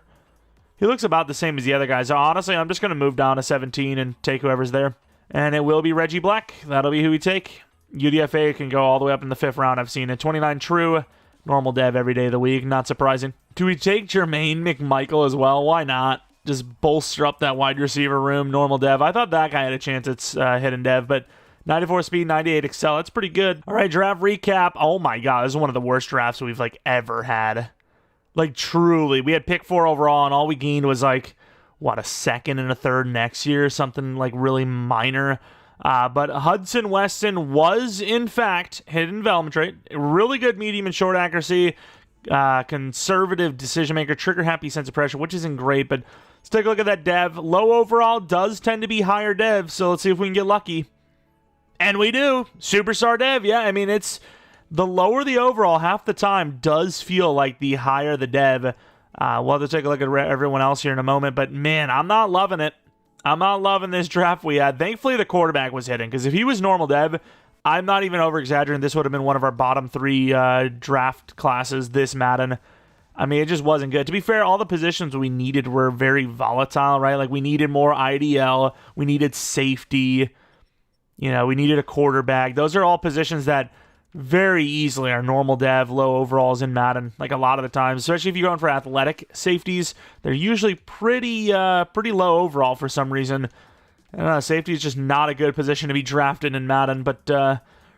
He looks about the same as the other guys. So honestly, I'm just going to move down to 17 and take whoever's there. And it will be Reggie Black. That'll be who we take. UDFA can go all the way up in the 5th round. I've seen it. 29 true. Normal dev every day of the week. Not surprising. Do we take Jermaine McMichael as well? Why not? Just bolster up that wide receiver room. Normal dev. I thought that guy had a chance at hidden dev, but 94 speed, 98 excel. That's pretty good. All right, draft recap. Oh my God, this is one of the worst drafts we've ever had. Truly. We had pick 4 overall, and all we gained was a 2nd and a 3rd next year. Something really minor. But Hudson Weston was, in fact, hidden development trait. Really good medium and short accuracy. Conservative decision maker. Trigger happy sense of pressure, which isn't great, but let's take a look at that dev. Low overall does tend to be higher dev, so let's see if we can get lucky. And we do. Superstar dev, yeah. I mean, it's the lower the overall, half the time does feel like the higher the dev. We'll have to take a look at everyone else here in a moment, but man, I'm not loving it. I'm not loving this draft we had. Thankfully, the quarterback was hidden, because if he was normal dev, I'm not even over-exaggerating. This would have been one of our bottom 3 draft classes this Madden. I mean, it just wasn't good. To be fair, all the positions we needed were very volatile, right? We needed more IDL. We needed safety. We needed a quarterback. Those are all positions that very easily are normal dev, low overalls in Madden, a lot of the time. Especially if you're going for athletic safeties, they're usually pretty low overall for some reason. I don't know, safety is just not a good position to be drafted in Madden. But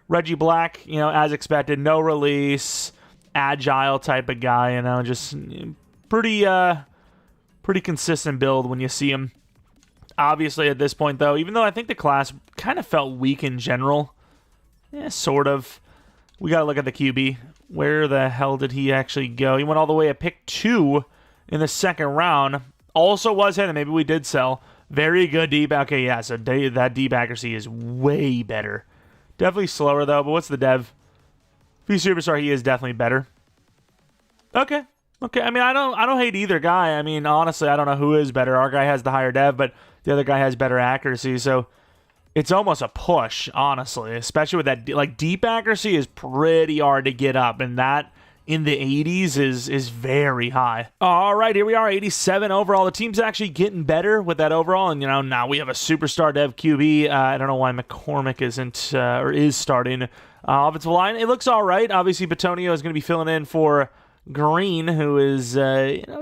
Reggie Black, as expected, no release, agile type of guy. Just pretty consistent build when you see him. Obviously, at this point, though, even though I think the class kind of felt weak in general, sort of. We got to look at the QB. Where the hell did he actually go? He went all the way at pick 2 in the 2nd round. Also was hidden. Maybe we did sell. Very good deep. Okay, yeah, so that deep accuracy is way better. Definitely slower, though, but what's the dev? If he's superstar, he is definitely better. Okay. I mean, I don't hate either guy. I mean, honestly, I don't know who is better. Our guy has the higher dev, but the other guy has better accuracy, so it's almost a push, honestly, especially with that. Deep accuracy is pretty hard to get up, and that in the 80s is very high. All right, here we are, 87 overall. The team's actually getting better with that overall, and now we have a superstar dev QB. I don't know why McCormick isn't or is starting. Offensive line, it looks all right. Obviously, Batonio is going to be filling in for Green, who is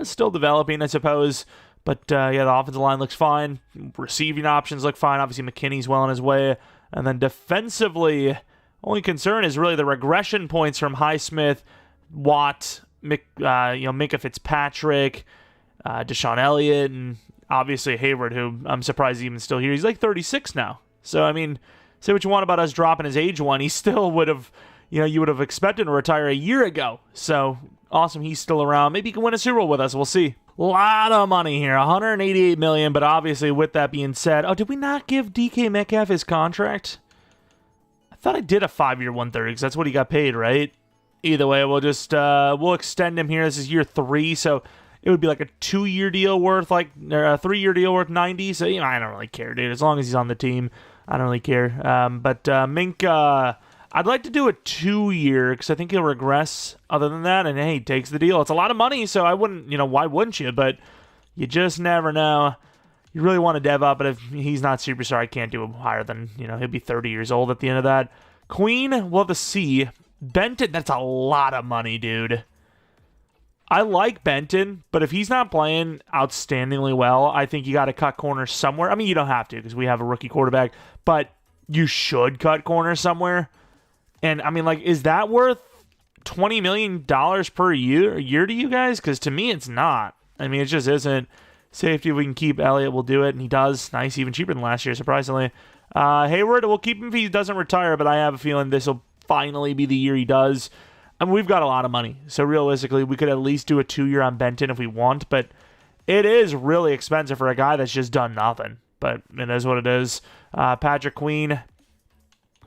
still developing, I suppose. But, the offensive line looks fine. Receiving options look fine. Obviously, McKinney's well on his way. And then defensively, only concern is really the regression points from Highsmith, Watt, Minka Fitzpatrick, Deshaun Elliott, and obviously Hayward, who I'm surprised he's even still here. He's 36 now. So, I mean, say what you want about us dropping his age one. He still would have, you would have expected to retire a year ago. So, awesome, he's still around. Maybe he can win a Super Bowl with us. We'll see. A lot of money here, $188 million, but obviously with that being said, did we not give DK Metcalf his contract? I thought I did a 5-year 130 because that's what he got paid, right? Either way, we'll just we'll extend him here. This is year 3, so it would be a 2-year deal worth or a 3-year deal worth 90. So I don't really care, dude. As long as he's on the team, I don't really care. But Minka, I'd like to do a 2-year because I think he'll regress other than that. And, hey, he takes the deal. It's a lot of money, so I wouldn't, why wouldn't you? But you just never know. You really want to dev up, but if he's not superstar, I can't do him higher than, he'll be 30 years old at the end of that. Queen, we'll have to see. Benton, that's a lot of money, dude. I like Benton, but if he's not playing outstandingly well, I think you got to cut corners somewhere. I mean, you don't have to because we have a rookie quarterback, but you should cut corners somewhere. And, I mean, is that worth $20 million per year to you guys? Because to me, it's not. I mean, it just isn't. Safety, if we can keep Elliott, we'll do it. And he does. Nice, even cheaper than last year, surprisingly. Hayward, we'll keep him if he doesn't retire, but I have a feeling this will finally be the year he does. I mean, we've got a lot of money, so realistically, we could at least do a 2-year on Benton if we want, but it is really expensive for a guy that's just done nothing. But it is what it is. Patrick Queen,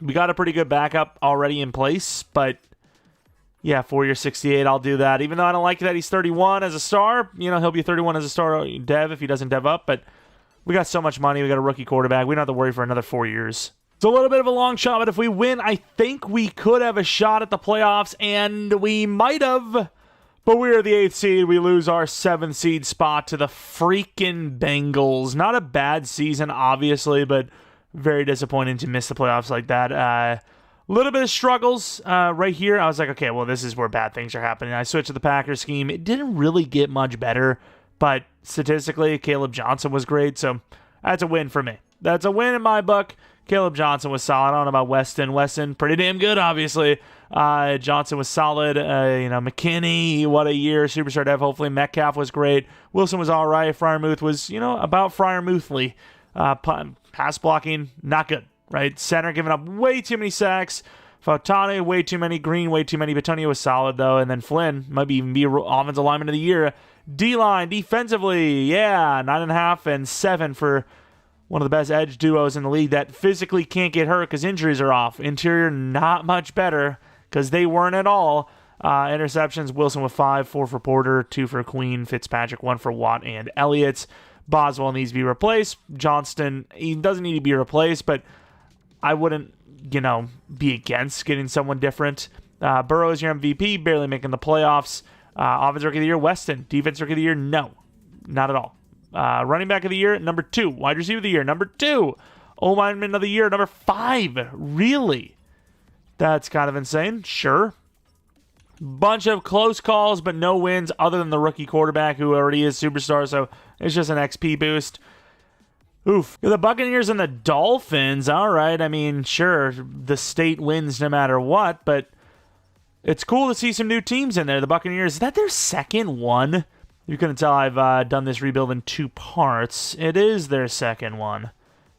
we got a pretty good backup already in place, but yeah, 4-year 68, I'll do that. Even though I don't like that he's 31 as a star, he'll be 31 as a star dev if he doesn't dev up, but we got so much money, we got a rookie quarterback, we don't have to worry for another 4 years. It's a little bit of a long shot, but if we win, I think we could have a shot at the playoffs, and we might have. But we are the 8th seed. We lose our 7th seed spot to the freaking Bengals. Not a bad season, obviously, but very disappointing to miss the playoffs like that. A little bit of struggles right here. I was like, okay, well, this is where bad things are happening. I switched to the Packers scheme. It didn't really get much better, but statistically, Caleb Johnson was great, so that's a win for me. That's a win in my book. Caleb Johnson was solid. I don't know about Weston. Weston, pretty damn good, obviously. Johnson was solid. McKinney, what a year. Superstar dev, hopefully. Metcalf was great. Wilson was all right. Freiermuth was, about Freiermuthly. Pass blocking, not good, right? Center giving up way too many sacks. Fautane, way too many. Green, way too many. Batonio was solid, though. And then Flynn might even be offensive lineman of the year. D-line, defensively, yeah, 9.5 and 7 for one of the best edge duos in the league that physically can't get hurt because injuries are off. Interior, not much better because they weren't at all. Interceptions, Wilson with 5, 4 for Porter, 2 for Queen, Fitzpatrick, 1 for Watt and Elliott. Boswell needs to be replaced. Johnston, he doesn't need to be replaced, but I wouldn't, be against getting someone different. Burrow is your MVP, barely making the playoffs. Offensive Rookie of the Year, Weston. Defense Rookie of the Year, no, not at all. Running Back of the Year, number 2. Wide Receiver of the Year, number 2. O-Lineman of the Year, number 5. Really? That's kind of insane. Sure. Bunch of close calls, but no wins other than the rookie quarterback who already is superstar, so it's just an XP boost. Oof. The Buccaneers and the Dolphins, all right. I mean, sure, the state wins no matter what, but it's cool to see some new teams in there. The Buccaneers, is that their second one? You couldn't tell I've done this rebuild in 2 parts. It is their second one.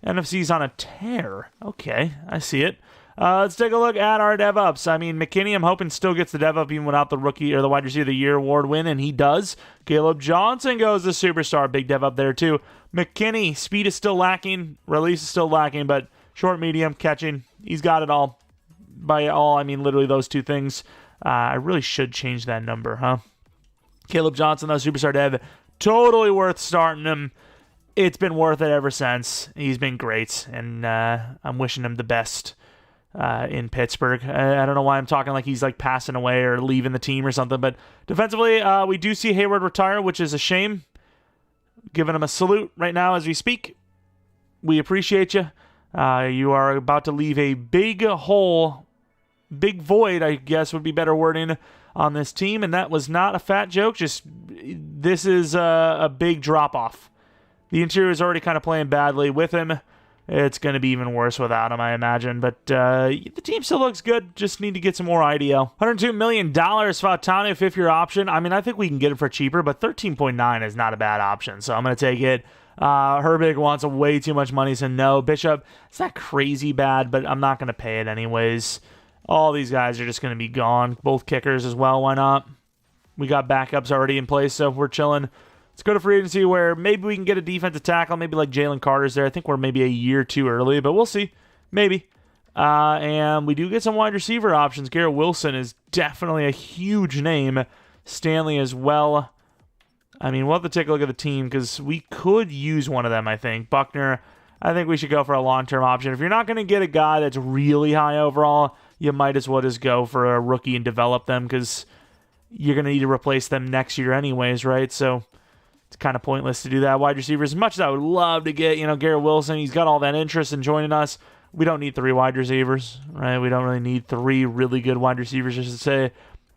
NFC's on a tear. Okay, I see it. Let's take a look at our dev ups. I mean, McKinney, I'm hoping still gets the dev up even without the rookie or the wide receiver of the year award win, and he does. Caleb Johnson goes the superstar. Big dev up there, too. McKinney, speed is still lacking. Release is still lacking, but short, medium, catching, he's got it all. By all, I mean literally those 2 things. I really should change that number, huh? Caleb Johnson, though, superstar dev, totally worth starting him. It's been worth it ever since. He's been great, and I'm wishing him the best in Pittsburgh. I don't know why I'm talking like he's like passing away or leaving the team or something, but defensively, we do see Hayward retire, which is a shame. Giving him a salute right now as we speak. We appreciate you. You are about to leave a big hole, big void, I guess would be better wording, on this team, and that was not a fat joke. Just this is a big drop-off. The interior is already kind of playing badly with him. It's going to be even worse without him, I imagine. But the team still looks good. Just need to get some more IDL. $102 million, Fautane, 5th-year option. I mean, I think we can get it for cheaper, but 13.9 is not a bad option, so I'm going to take it. Herbig wants way too much money, so no. Bishop, it's not crazy bad, but I'm not going to pay it anyways. All these guys are just going to be gone. Both kickers as well, why not? We got backups already in place, so we're chilling. Let's go to free agency where maybe we can get a defensive tackle, maybe like Jalen Carter's there. I think we're maybe a year too early, but we'll see. Maybe. And we do get some wide receiver options. Garrett Wilson is definitely a huge name. Stanley as well. I mean, we'll have to take a look at the team because we could use one of them, I think. Buckner, I think we should go for a long-term option. If you're not going to get a guy that's really high overall, you might as well just go for a rookie and develop them because you're going to need to replace them next year anyways, right? So it's kind of pointless to do that. Wide receivers, as much as I would love to get, Garrett Wilson, he's got all that interest in joining us. We don't need 3 wide receivers, right? We don't really need 3 really good wide receivers, I should say.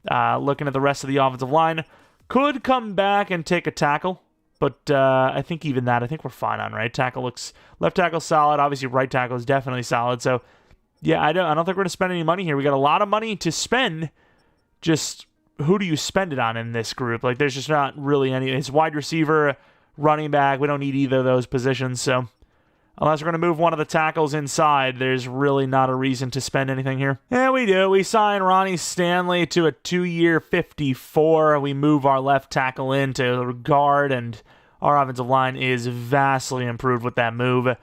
Looking at the rest of the offensive line, could come back and take a tackle, but I think even that, I think we're fine on right tackle. Left tackle solid. Obviously, right tackle is definitely solid. So, yeah, I don't think we're going to spend any money here. We got a lot of money to spend. Just who do you spend it on in this group? Like, there's just not really any. It's wide receiver, running back. We don't need either of those positions. So, Unless we're going to move one of the tackles inside, there's really not a reason to spend anything here. And we do. We sign Ronnie Stanley to a 2-year $54. We move our left tackle into guard, and our offensive line is vastly improved with that move.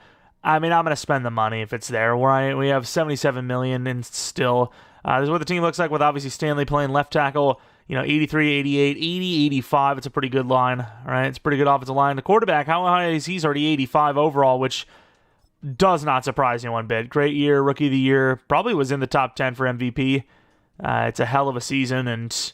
I mean, I'm going to spend the money if it's there. Right? We have $77 million, and still, this is what the team looks like with obviously Stanley playing left tackle. 83, 88, 80, 85. It's a pretty good line, right? It's a pretty good offensive line. The quarterback, how high is he's already 85 overall, which does not surprise me one bit. Great year, rookie of the year. Probably was in the top 10 for MVP. It's a hell of a season, and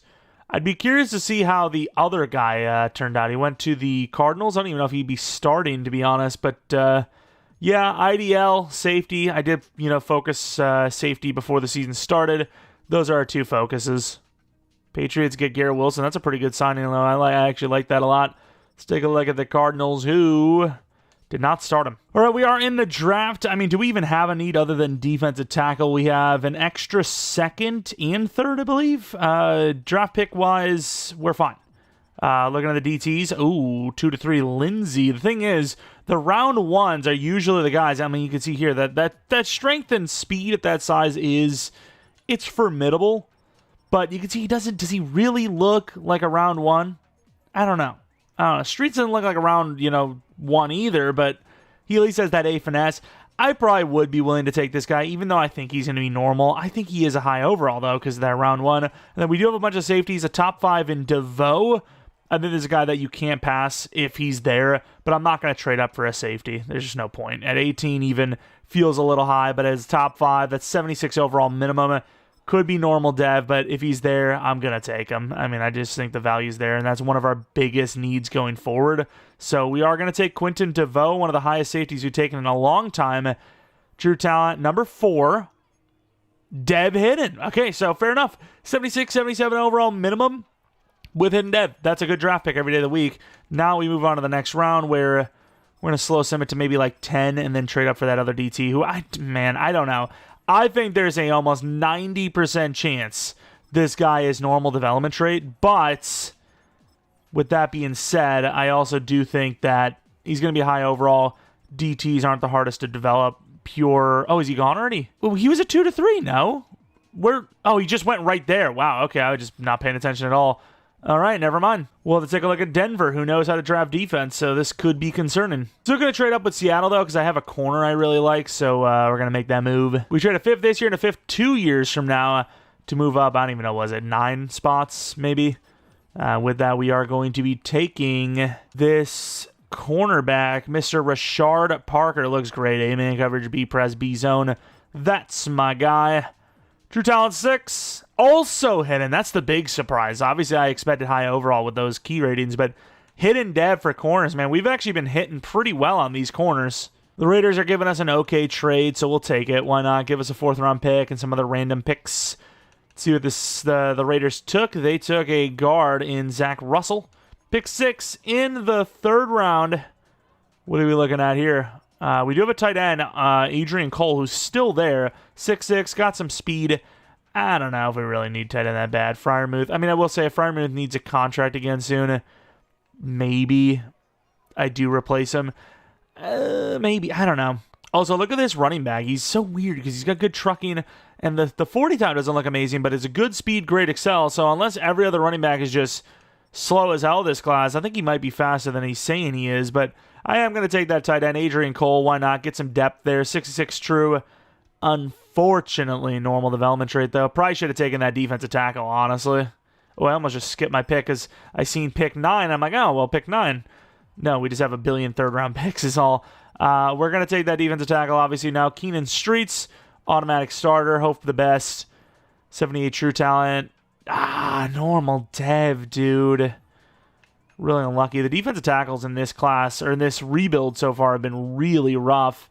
I'd be curious to see how the other guy turned out. He went to the Cardinals. I don't even know if he'd be starting, to be honest, but yeah, IDL, safety. I did, focus safety before the season started. Those are our two focuses. Patriots get Garrett Wilson. That's a pretty good signing, though. I actually like that a lot. Let's take a look at the Cardinals, who did not start him. All right, we are in the draft. I mean, do we even have a need other than defensive tackle? We have an extra second and third, I believe. Draft pick-wise, we're fine. Looking at the DTs, 2 to 3, Lindsey. The thing is, the round ones are usually the guys. I mean, you can see here that strength and speed at that size it's formidable. But you can see does he really look like a round one? I don't know. Streets doesn't look like a round, one either, but he at least has that A finesse. I probably would be willing to take this guy, even though I think he's going to be normal. I think he is a high overall, though, because of that round one. And then we do have a bunch of safeties, a top 5 in DeVoe. I think there's a guy that you can't pass if he's there, but I'm not going to trade up for a safety. There's just no point. At 18 even feels a little high, but as top 5, that's 76 overall minimum. Could be normal dev, but if he's there, I'm going to take him. I mean, I just think the value's there, and that's one of our biggest needs going forward. So we are going to take Quinton DeVoe, one of the highest safeties we've taken in a long time. True talent, number 4, Dev Hidden. Okay, so fair enough. 76, 77 overall minimum with Hidden Dev. That's a good draft pick every day of the week. Now we move on to the next round where we're going to slow sim it to maybe like 10 and then trade up for that other DT who, I don't know. I think there's a almost 90% chance this guy is normal development trait, but with that being said, I also do think that he's going to be high overall. DTs aren't the hardest to develop. Is he gone already? Well, he was a 2 to 3, no? He just went right there. Wow, okay, I was just not paying attention at all. All right, never mind. We'll have to take a look at Denver, who knows how to draft defense, so this could be concerning. Still going to trade up with Seattle, though, because I have a corner I really like, so we're going to make that move. We trade a 5th this year and a 5th 2 years from now to move up. I don't even know, was it 9 spots, maybe? With that, we are going to be taking this cornerback, Mr. Rashard Parker. Looks great. A-man coverage, B-press, B-zone. That's my guy. True talent 6, also hidden. That's the big surprise. Obviously, I expected high overall with those key ratings, but hidden dev for corners, man. We've actually been hitting pretty well on these corners. The Raiders are giving us an okay trade, so we'll take it. Why not? Give us a 4th-round pick and some other random picks. Let's see what the Raiders took. They took a guard in Zach Russell. Pick 6 in the 3rd round. What are we looking at here? We do have a tight end, Adrian Cole, who's still there. 6'6", got some speed. I don't know if we really need tight end that bad. Freiermuth. I mean, I will say Freiermuth needs a contract again soon. Maybe I do replace him. Maybe. I don't know. Also, look at this running back. He's so weird because he's got good trucking, and the 40 time doesn't look amazing, but it's a good speed, great excel. So unless every other running back is just slow as hell this class, I think he might be faster than he's saying he is, but I am going to take that tight end, Adrian Cole. Why not? Get some depth there. 66 true. Unfortunately, normal development trait, though. Probably should have taken that defensive tackle, honestly. Oh, I almost just skipped my pick because I seen pick 9. I'm like, oh, well, pick 9. No, we just have a billion 3rd-round picks is all. We're going to take that defensive tackle, obviously, now. Keenan Streets, automatic starter. Hope for the best. 78 true talent. Normal dev, dude. Really unlucky. The defensive tackles in this class, or in this rebuild so far, have been really rough.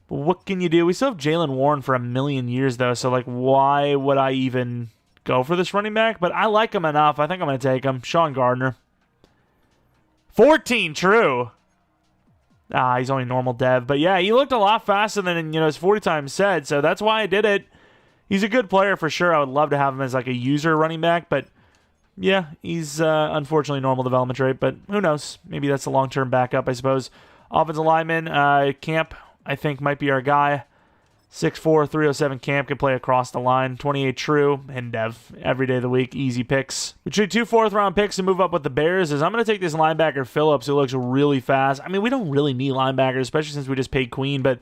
But what can you do? We still have Jalen Warren for a million years, though, so, why would I even go for this running back? But I like him enough. I think I'm going to take him. Sean Gardner. 14 true. He's only normal dev. But, yeah, he looked a lot faster than, his 40 times said, so that's why I did it. He's a good player for sure. I would love to have him as, a user running back, but yeah, he's unfortunately normal development rate, but who knows? Maybe that's a long-term backup, I suppose. Offensive lineman, Camp, I think, might be our guy. 6'4", 307 Camp can play across the line. 28 true, and Dev every day of the week. Easy picks. We trade 2 4th-round picks to move up with the Bears. I'm going to take this linebacker Phillips, who looks really fast. I mean, we don't really need linebackers, especially since we just paid Queen, but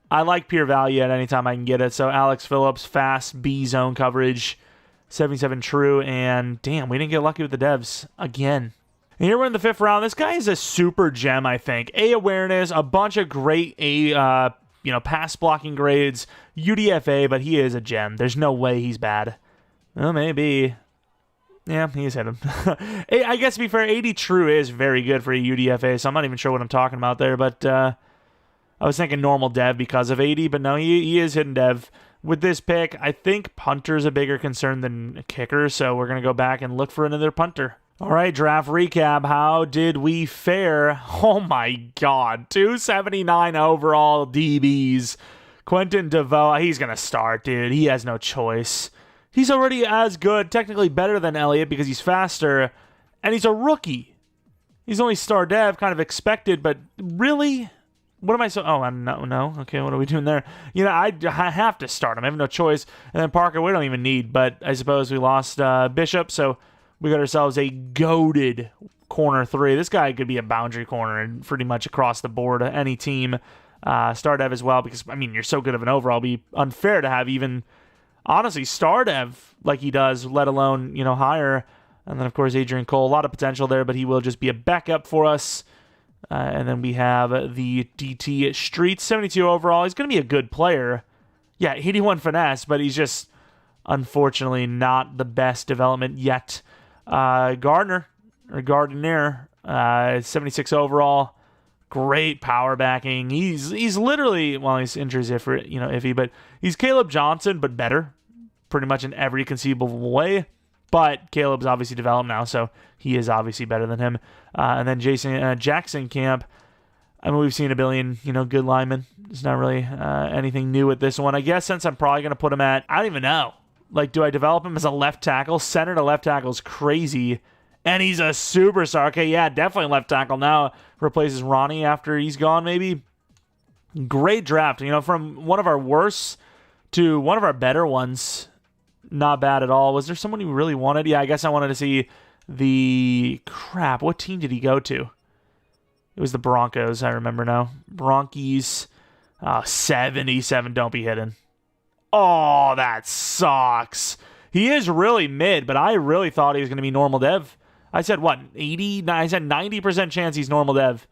I like pure value at any time I can get it. So Alex Phillips, fast, B-zone coverage, 77 true, and damn, we didn't get lucky with the Devs again. And here we're in the 5th round. This guy is a super gem, I think. Awareness, a bunch of great pass blocking grades, UDFA, but he is a gem. There's no way he's bad. Well, maybe. Yeah, he's hit him. I guess to be fair, 80 true is very good for a UDFA, so I'm not even sure what I'm talking about there, but I was thinking normal dev because of 80, but no, he is hitting dev. With this pick, I think punter's a bigger concern than kicker, so we're going to go back and look for another punter. All right, draft recap. How did we fare? Oh, my God. 279 overall DBs. Quentin DeVoe, he's going to start, dude. He has no choice. He's already as good, technically better than Elliott because he's faster, and he's a rookie. He's only star dev, kind of expected, but really? What am I so... Oh, no. Okay, what are we doing there? I have to start him. I have no choice. And then Parker, we don't even need, but I suppose we lost Bishop, so... We got ourselves a goated corner 3. This guy could be a boundary corner and pretty much across the board, any team. Star dev as well, because, I mean, you're so good of an overall. It'd be unfair to have even, honestly, star dev like he does, let alone, higher. And then, of course, Adrian Cole. A lot of potential there, but he will just be a backup for us. And then we have the DT Streets, 72 overall. He's going to be a good player. Yeah, 81 finesse, but he's just, unfortunately, not the best development yet. Gardner, 76 overall, great power backing. He's literally, well, he's injuries iffy, but he's Caleb Johnson, but better, pretty much in every conceivable way. But Caleb's obviously developed now, so he is obviously better than him. And then Jackson Camp. I mean, we've seen a billion, good linemen. It's not really anything new with this one. I guess since I'm probably going to put him at, I don't even know. Like, do I develop him as a left tackle? Center to left tackle is crazy. And he's a superstar. Okay, yeah, definitely left tackle now. Replaces Ronnie after he's gone, maybe. Great draft. From one of our worst to one of our better ones. Not bad at all. Was there someone you really wanted? Yeah, I guess I wanted to see the... Crap, what team did he go to? It was the Broncos, I remember now. Bronchies. 77. Don't be hidden. Oh, that sucks. He is really mid, but I really thought he was going to be normal dev. I said, 80? I said 90% chance he's normal dev.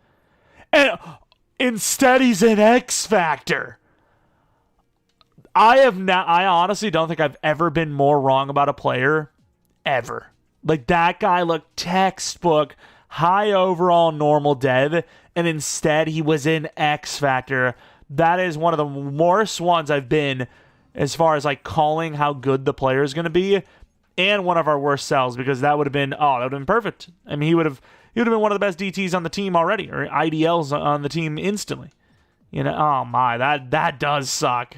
And instead, he's an X Factor. I honestly don't think I've ever been more wrong about a player, ever. Like, that guy looked textbook, high overall normal dev, and instead he was in X Factor. That is one of the worst ones I've been as far as like calling how good the player is going to be, and one of our worst sells, because that would have been perfect. I mean, he would have been one of the best DTs on the team already, or IDLs on the team instantly. Oh my, that does suck.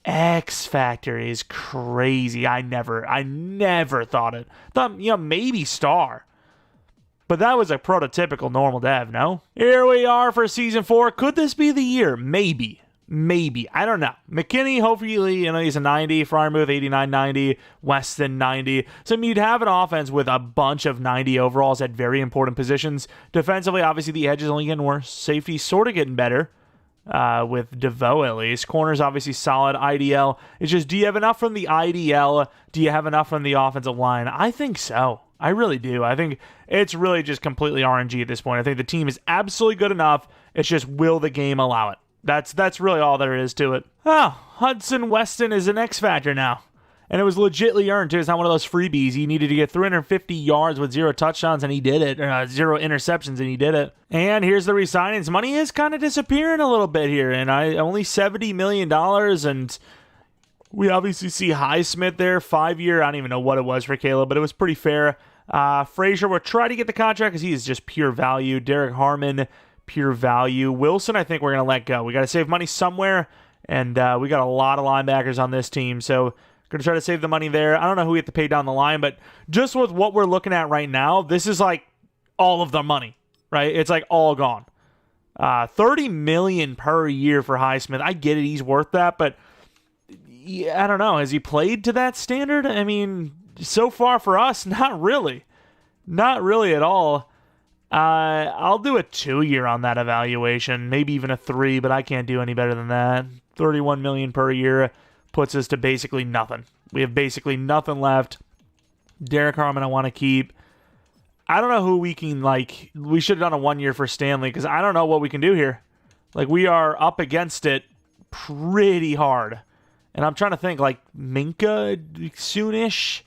X Factor is crazy. I never thought it. Thought, maybe star. But that was a prototypical normal dev, no? Here we are for Season 4. Could this be the year? Maybe. I don't know. McKinney, hopefully, he's a 90. Fryermuth, 89, 90. Weston, 90. So, you'd have an offense with a bunch of 90 overalls at very important positions. Defensively, obviously, the edge is only getting worse. Safety sort of getting better. With DeVoe, at least. Corners, obviously, solid. IDL. It's just, do you have enough from the IDL? Do you have enough from the offensive line? I think so. I really do. I think it's really just completely RNG at this point. I think the team is absolutely good enough. It's just, will the game allow it? That's really all there is to it. Oh, Hudson Weston is an X Factor now. And it was legitly earned, too. It's not one of those freebies. He needed to get 350 yards with 0 touchdowns, and he did it. 0 interceptions, and he did it. And here's the re-signings. Money is kind of disappearing a little bit here. And only $70 million, and we obviously see Highsmith there. 5-year, I don't even know what it was for Caleb, but it was pretty fair. Frazier, we'll try to get the contract because he is just pure value. Derrick Harmon, pure value. Wilson, I think we're going to let go. We got to save money somewhere, and we got a lot of linebackers on this team, so going to try to save the money there. I don't know who we have to pay down the line, but just with what we're looking at right now, this is like all of the money, right? It's like all gone. $30 million per year for Highsmith. I get it, he's worth that, but yeah, I don't know. Has he played to that standard? I mean, so far for us, not really. Not really at all. I'll do a 2-year on that evaluation, maybe even a 3, but I can't do any better than that. $31 million per year puts us to basically nothing. We have basically nothing left. Derrick Harmon I want to keep. I don't know who we can, like, we should have done a 1-year for Stanley, because I don't know what we can do here. Like, we are up against it pretty hard. And I'm trying to think, like, Minka soonish.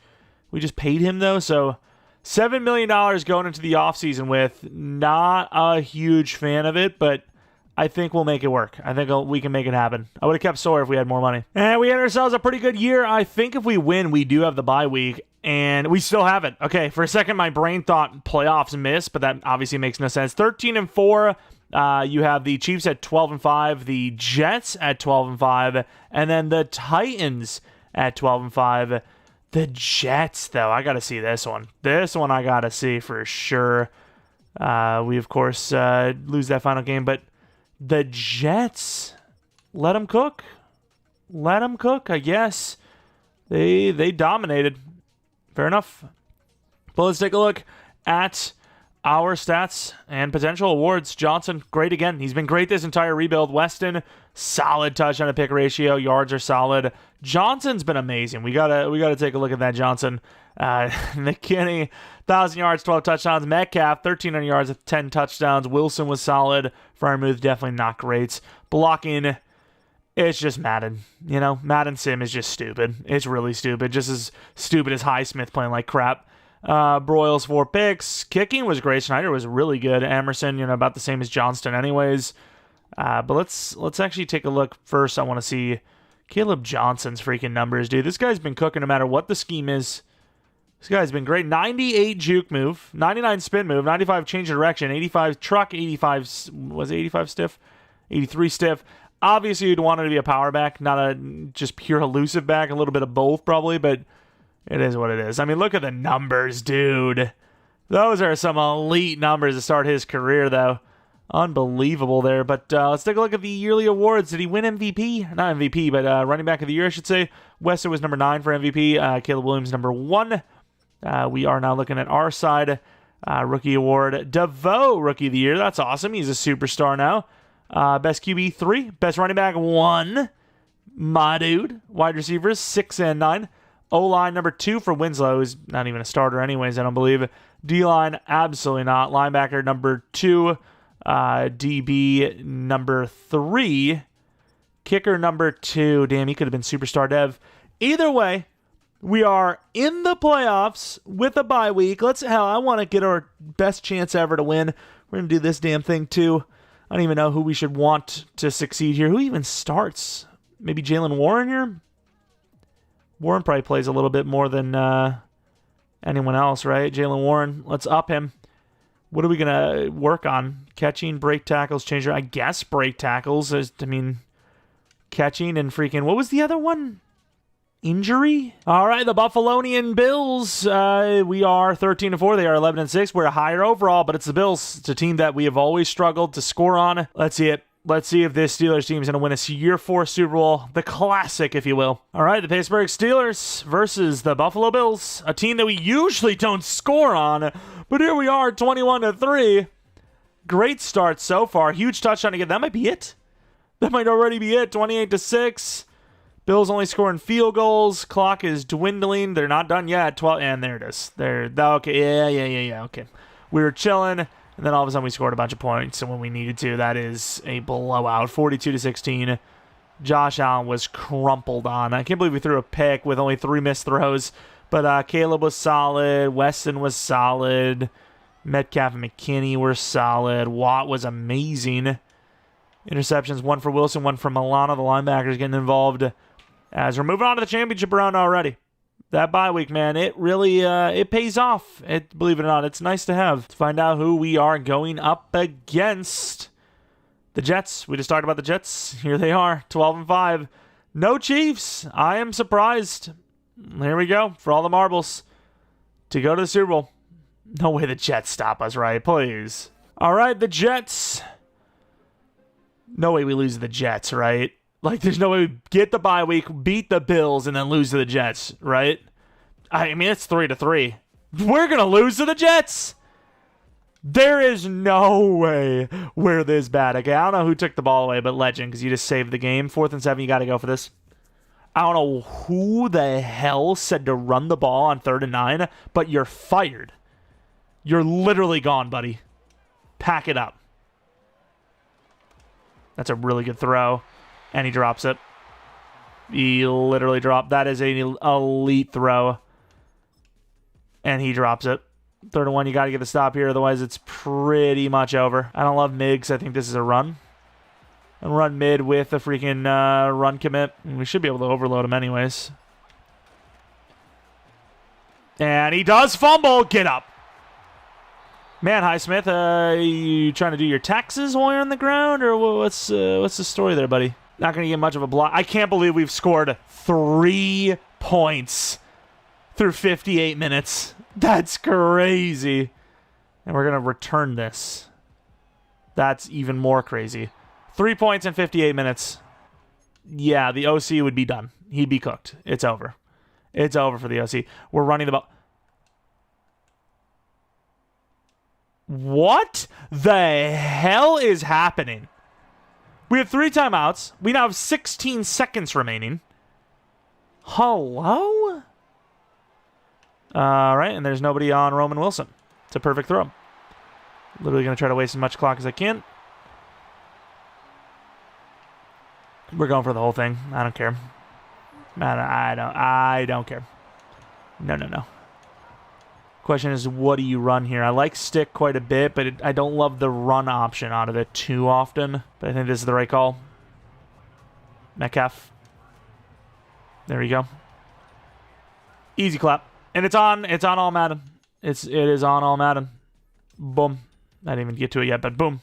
We just paid him, though, so $7 million going into the offseason with. Not a huge fan of it, but I think we'll make it work. I think we can make it happen. I would have kept Sawyer if we had more money. And we had ourselves a pretty good year. I think if we win, we do have the bye week, and we still have it. Okay, for a second, my brain thought playoffs miss, but that obviously makes no sense. 13-4. You have the Chiefs at 12-5, the Jets at 12-5, and then the Titans at 12-5. The Jets, though, I got to see this one. This one I got to see for sure. We, of course, lose that final game, but the Jets, let them cook. Let them cook, I guess. They dominated. Fair enough. But let's take a look at our stats and potential awards. Johnson, great again. He's been great this entire rebuild. Weston, solid touchdown to pick ratio. Yards are solid. Johnson's been amazing. We gotta take a look at that Johnson. McKinney, 1,000 yards, 12 touchdowns. Metcalf, 1,300 yards, 10 touchdowns. Wilson was solid. Freiermuth, definitely not great. Blocking, it's just Madden. You know, Madden Sim is just stupid. It's really stupid. Just as stupid as Highsmith playing like crap. Broyles, 4 picks. Kicking was great. Schneider was really good. Emerson, about the same as Johnston anyways. But let's actually take a look first. I want to see Caleb Johnson's freaking numbers, dude. This guy's been cooking no matter what the scheme is. This guy's been great. 98 juke move, 99 spin move, 95 change of direction, 85 truck, 85, was it 85 stiff? 83 stiff. Obviously, you'd want it to be a power back, not a just pure elusive back. A little bit of both, probably, but it is what it is. I mean, look at the numbers, dude. Those are some elite numbers to start his career, though. Unbelievable there. But let's take a look at the yearly awards. Did he win MVP? Not MVP, but running back of the year, I should say. Weston was number 9 for MVP. Caleb Williams, number 1. We are now looking at our side. Rookie award. DeVoe, Rookie of the Year. That's awesome. He's a superstar now. Best QB, 3. Best running back, 1. My dude. Wide receivers, 6 and 9. O-line, number 2 for Winslow, who's not even a starter anyways, I don't believe. D-line, absolutely not. Linebacker, number 2. DB, number 3. Kicker, number 2. Damn, he could have been superstar dev. Either way, we are in the playoffs with a bye week. I want to get our best chance ever to win. We're going to do this damn thing, too. I don't even know who we should want to succeed here. Who even starts? Maybe Jalen Warren here? Warren probably plays a little bit more than anyone else, right? Jalen Warren, let's up him. What are we going to work on? Catching, break tackles, changer. I guess break tackles. Catching and freaking... What was the other one? Injury? All right, the Buffalonian Bills. We are 13-4. They are 11-6. We're higher overall, but it's the Bills. It's a team that we have always struggled to score on. Let's see it. Let's see if this Steelers team is going to win a year 4 Super Bowl. The classic, if you will. All right, the Pittsburgh Steelers versus the Buffalo Bills. A team that we usually don't score on, but here we are, 21-3. Great start so far. Huge touchdown again. That might be it. That might already be it. 28-6. Bills only scoring field goals. Clock is dwindling. They're not done yet. 12, and there it is. Okay, yeah. Okay. We were chilling, and then all of a sudden we scored a bunch of points, and when we needed to, that is a blowout. 42-16. Josh Allen was crumpled on. I can't believe we threw a pick with only 3 missed throws, but Caleb was solid. Weston was solid. Metcalf and McKinney were solid. Watt was amazing. Interceptions, 1 for Wilson, 1 for Milano. The linebackers getting involved as we're moving on to the championship round already. That bye week, man, it really it pays off. Believe it or not, it's nice to have. Let's find out who we are going up against. The Jets. We just talked about the Jets. Here they are, 12-5. No Chiefs. I am surprised. Here we go, for all the marbles to go to the Super Bowl. No way the Jets stop us, right? Please. All right, the Jets. No way we lose to the Jets, right? Like, there's no way we get the bye week, beat the Bills, and then lose to the Jets, right? I mean, it's 3-3. We're going to lose to the Jets. There is no way we're this bad. Okay, I don't know who took the ball away, but Legend, because you just saved the game. 4th and 7, you got to go for this. I don't know who the hell said to run the ball on 3rd and 9, but you're fired. You're literally gone, buddy. Pack it up. That's a really good throw. And he drops it. He literally dropped. That is an elite throw. And he drops it. 3rd and 1, you got to get the stop here. Otherwise, it's pretty much over. I don't love mid because I think this is a run. And run mid with a freaking run commit. And we should be able to overload him anyways. And he does fumble. Get up. Man, Highsmith, you trying to do your taxes while you're on the ground? Or what's the story there, buddy? Not going to get much of a block. I can't believe we've scored 3 points through 58 minutes. That's crazy. And we're going to return this. That's even more crazy. 3 points in 58 minutes. Yeah, the OC would be done. He'd be cooked. It's over. It's over for the OC. We're running the ball. What the hell is happening? We have 3 timeouts. We now have 16 seconds remaining. Hello? All right, and there's nobody on Roman Wilson. It's a perfect throw. Literally going to try to waste as much clock as I can. We're going for the whole thing. I don't care. I don't care. No. Question is, what do you run here? I like stick quite a bit, but I don't love the run option out of it too often. But I think this is the right call. Metcalf. There you go. Easy clap. And it's on all Madden. It is on all Madden. Boom. I didn't even get to it yet, but boom.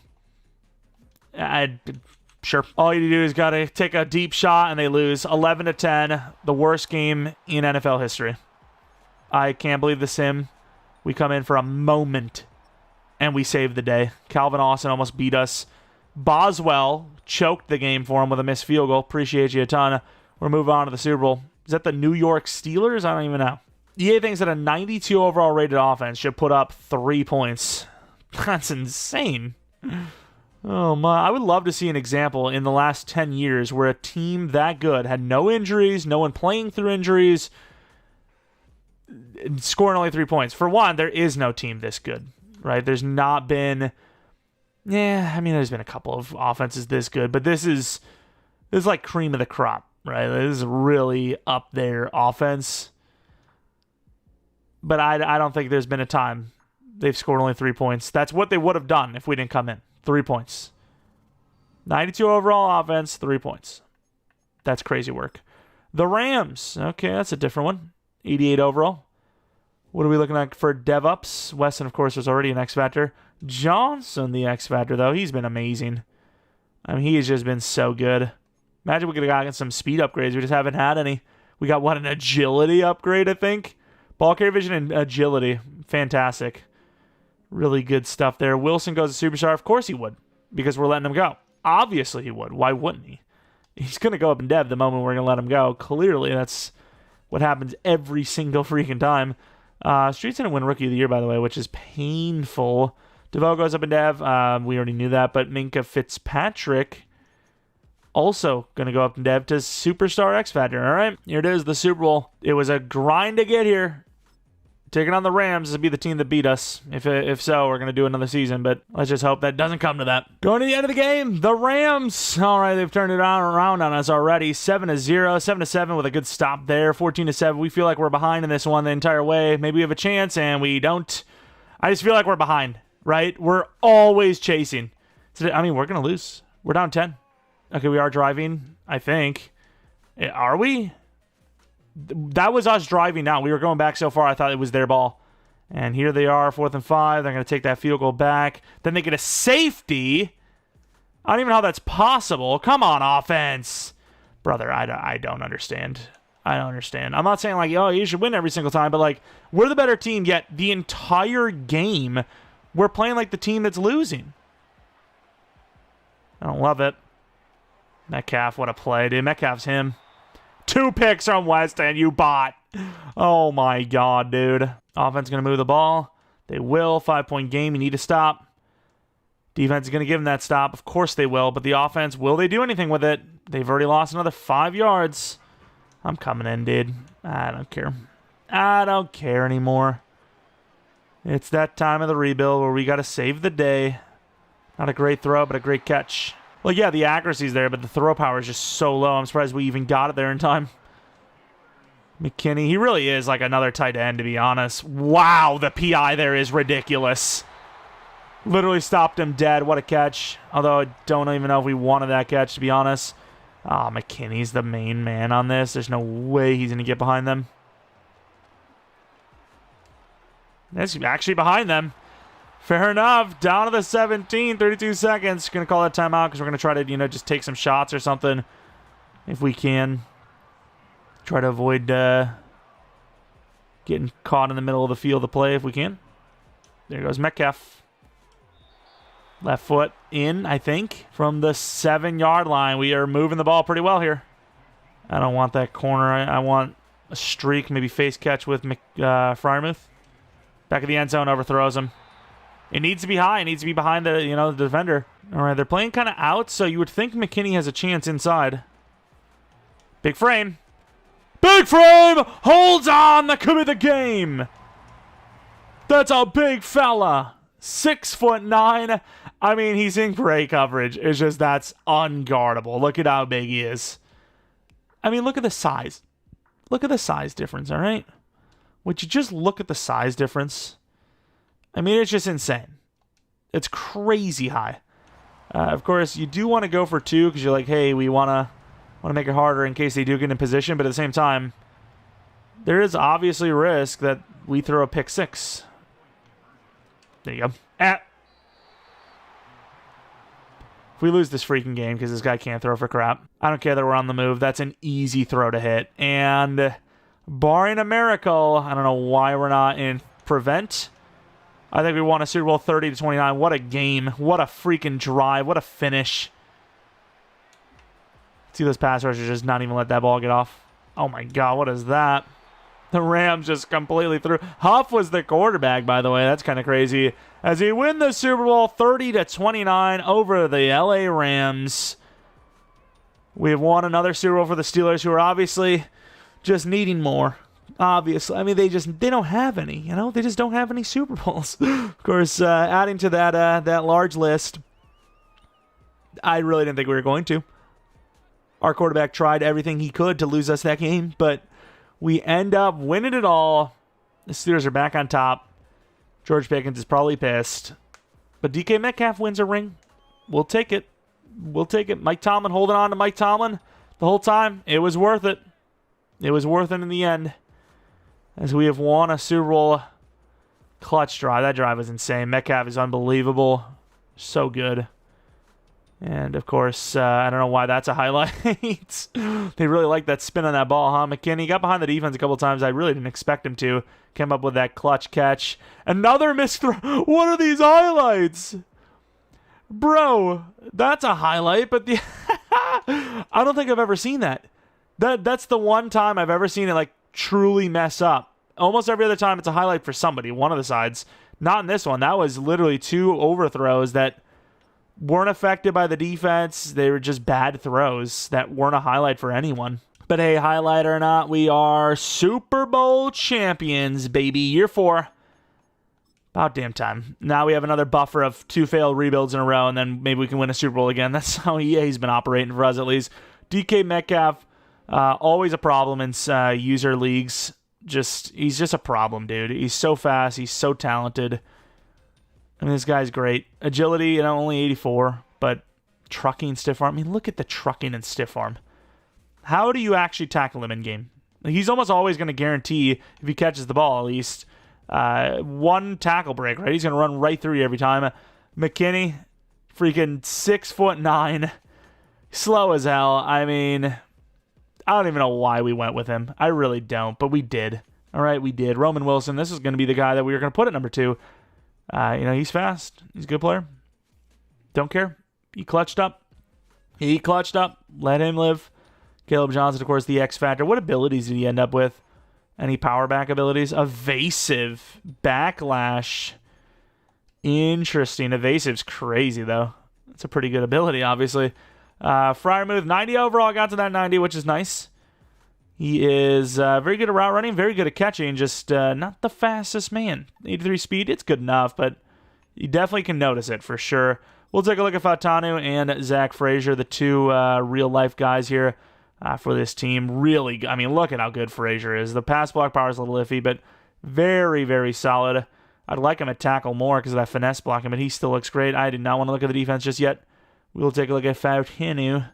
Sure. All you do is got to take a deep shot and they lose. 11-10. The worst game in NFL history. I can't believe the sim. We come in for a moment, and we save the day. Calvin Austin almost beat us. Boswell choked the game for him with a missed field goal. Appreciate you a ton. We're moving on to the Super Bowl. Is that the New York Steelers? I don't even know. EA thinks that a 92 overall rated offense should put up 3 points. That's insane. Oh, my. I would love to see an example in the last 10 years where a team that good had no injuries, no one playing through injuries, scoring only 3 points. For one, there is no team this good, right? There's not been... Yeah, I mean, there's been a couple of offenses this good, but this is like cream of the crop, right? This is really up there offense. But I don't think there's been a time they've scored only 3 points. That's what they would have done if we didn't come in. 3 points. 92 overall offense, 3 points. That's crazy work. The Rams. Okay, that's a different one. 88 overall. What are we looking at for DevOps? Weston, of course, was already an X Factor. Johnson, the X Factor, though. He's been amazing. I mean, he has just been so good. Imagine we could have gotten some speed upgrades. We just haven't had any. We got, an agility upgrade, I think? Ball carrier vision and agility. Fantastic. Really good stuff there. Wilson goes to Superstar. Of course he would, because we're letting him go. Obviously he would. Why wouldn't he? He's going to go up in dev the moment we're going to let him go. Clearly, that's what happens every single freaking time. Street's going to win Rookie of the Year, by the way, which is painful. DeVoe goes up in dev. We already knew that, but Minka Fitzpatrick also going to go up in dev to Superstar X Factor. All right, here it is, the Super Bowl. It was a grind to get here. Taking on the Rams to be the team that beat us. If so, we're going to do another season, but let's just hope that doesn't come to that. Going to the end of the game, the Rams. All right, they've turned it around on us already. 7-0, 7-7 with a good stop there. 14-7. We feel like we're behind in this one the entire way. Maybe we have a chance, and we don't. I just feel like we're behind, right? We're always chasing. I mean, we're going to lose. We're down 10. Okay, we are driving, I think. Are we? That was us driving down. We were going back so far, I thought it was their ball. And here they are, 4th and 5. They're going to take that field goal back. Then they get a safety. I don't even know how that's possible. Come on, offense. Brother, I don't understand. I don't understand. I'm not saying, like, oh, you should win every single time, but, like, we're the better team, yet the entire game, we're playing like the team that's losing. I don't love it. Metcalf, what a play, dude. Metcalf's him. 2 picks from West End, you bot. Oh my god, dude. Offense going to move the ball. They will. 5-point game. You need to stop. Defense is going to give them that stop. Of course they will. But the offense, will they do anything with it? They've already lost another 5 yards. I'm coming in, dude. I don't care. I don't care anymore. It's that time of the rebuild where we got to save the day. Not a great throw, but a great catch. Well, yeah, the accuracy's there, but the throw power is just so low. I'm surprised we even got it there in time. McKinney, he really is like another tight end, to be honest. Wow, the PI there is ridiculous. Literally stopped him dead. What a catch. Although I don't even know if we wanted that catch, to be honest. Oh, McKinney's the main man on this. There's no way he's going to get behind them. That's actually behind them. Fair enough. Down to the 17, 32 seconds. Going to call that timeout because we're going to try to, just take some shots or something if we can. Try to avoid getting caught in the middle of the field of play if we can. There goes Metcalf. Left foot in, I think, from the 7-yard line. We are moving the ball pretty well here. I don't want that corner. I want a streak, maybe face catch with Freiermuth. Back of the end zone, overthrows him. It needs to be high. It needs to be behind the, the defender. All right, they're playing kind of out, so you would think McKinney has a chance inside. Big frame. Big frame! Holds on! That could be the game! That's a big fella. 6'9". I mean, he's in great coverage. It's just that's unguardable. Look at how big he is. I mean, look at the size. Look at the size difference, all right? Would you just look at the size difference? I mean, it's just insane. It's crazy high. Of course, you do want to go for 2 because you're like, hey, we want to make it harder in case they do get in position. But at the same time, there is obviously risk that we throw a pick 6. There you go. If we lose this freaking game because this guy can't throw for crap, I don't care that we're on the move. That's an easy throw to hit. And barring a miracle, I don't know why we're not in prevent. I think we won a Super Bowl 30-29. What a game. What a freaking drive. What a finish. See those pass rushers just not even let that ball get off. Oh my god, what is that? The Rams just completely threw. Huff was the quarterback, by the way. That's kind of crazy. As he win the Super Bowl 30-29 over the LA Rams. We have won another Super Bowl for the Steelers, who are obviously just needing more. Obviously. I mean, they don't have any, They just don't have any Super Bowls. Of course, adding to that large list, I really didn't think we were going to. Our quarterback tried everything he could to lose us that game, but we end up winning it all. The Steelers are back on top. George Pickens is probably pissed. But DK Metcalf wins a ring. We'll take it. We'll take it. Mike Tomlin holding on to Mike Tomlin the whole time. It was worth it. It was worth it in the end. As we have won a Super Bowl clutch drive. That drive was insane. Metcalf is unbelievable. So good. And, of course, I don't know why that's a highlight. They really like that spin on that ball, huh? McKinney got behind the defense a couple times. I really didn't expect him to. Came up with that clutch catch. Another missed throw. What are these highlights? Bro, that's a highlight, but I don't think I've ever seen that. That's the one time I've ever seen it, truly mess up. Almost every other time it's a highlight for somebody, one of the sides. Not in this one. That was literally 2 overthrows that weren't affected by the defense. They were just bad throws that weren't a highlight for anyone. But hey, highlight or not, we are Super Bowl champions, baby. Year 4. About damn time. Now we have another buffer of 2 failed rebuilds in a row, and then maybe we can win a Super Bowl again. That's how EA's been operating for us, at least. DK Metcalf, always a problem in user leagues. He's just a problem, dude. He's so fast. He's so talented. I mean, this guy's great. Agility, only 84, but trucking, stiff arm. I mean, look at the trucking and stiff arm. How do you actually tackle him in game? He's almost always going to guarantee, if he catches the ball at least, 1 tackle break, right? He's going to run right through you every time. McKinney, freaking 6'9", slow as hell. I mean, I don't even know why we went with him. I really don't, but we did. All right, we did. Roman Wilson, this is going to be the guy that we were going to put at number 2. He's fast. He's a good player. Don't care. He clutched up. He clutched up. Let him live. Caleb Johnson, of course, the X Factor. What abilities did he end up with? Any power back abilities? Evasive. Backlash. Interesting. Evasive's crazy, though. It's a pretty good ability, obviously. Freiermuth, 90 overall. Got to that 90, which is nice. He is very good at route running, very good at catching, just not the fastest man. 83 speed, it's good enough, but you definitely can notice it for sure. We'll take a look at Fatanu and Zach Frazier, the two real-life guys here for this team. Really, I mean, look at how good Frazier is. The pass block power is a little iffy, but very, very solid. I'd like him at tackle more because of that finesse blocking, but he still looks great. I did not want to look at the defense just yet. We'll take a look at Fatanu.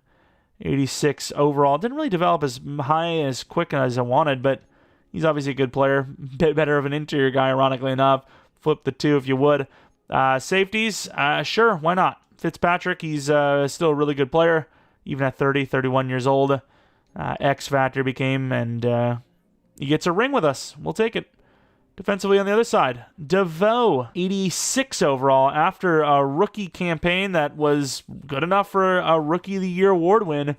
86 overall. Didn't really develop as high as quick as I wanted, but he's obviously a good player. Bit better of an interior guy, ironically enough. Flip the two if you would. Safeties, sure, why not? Fitzpatrick, he's still a really good player, even at 30, 31 years old. X Factor became, and he gets a ring with us. We'll take it. Defensively on the other side, DeVoe, 86 overall after a rookie campaign that was good enough for a Rookie of the Year award win.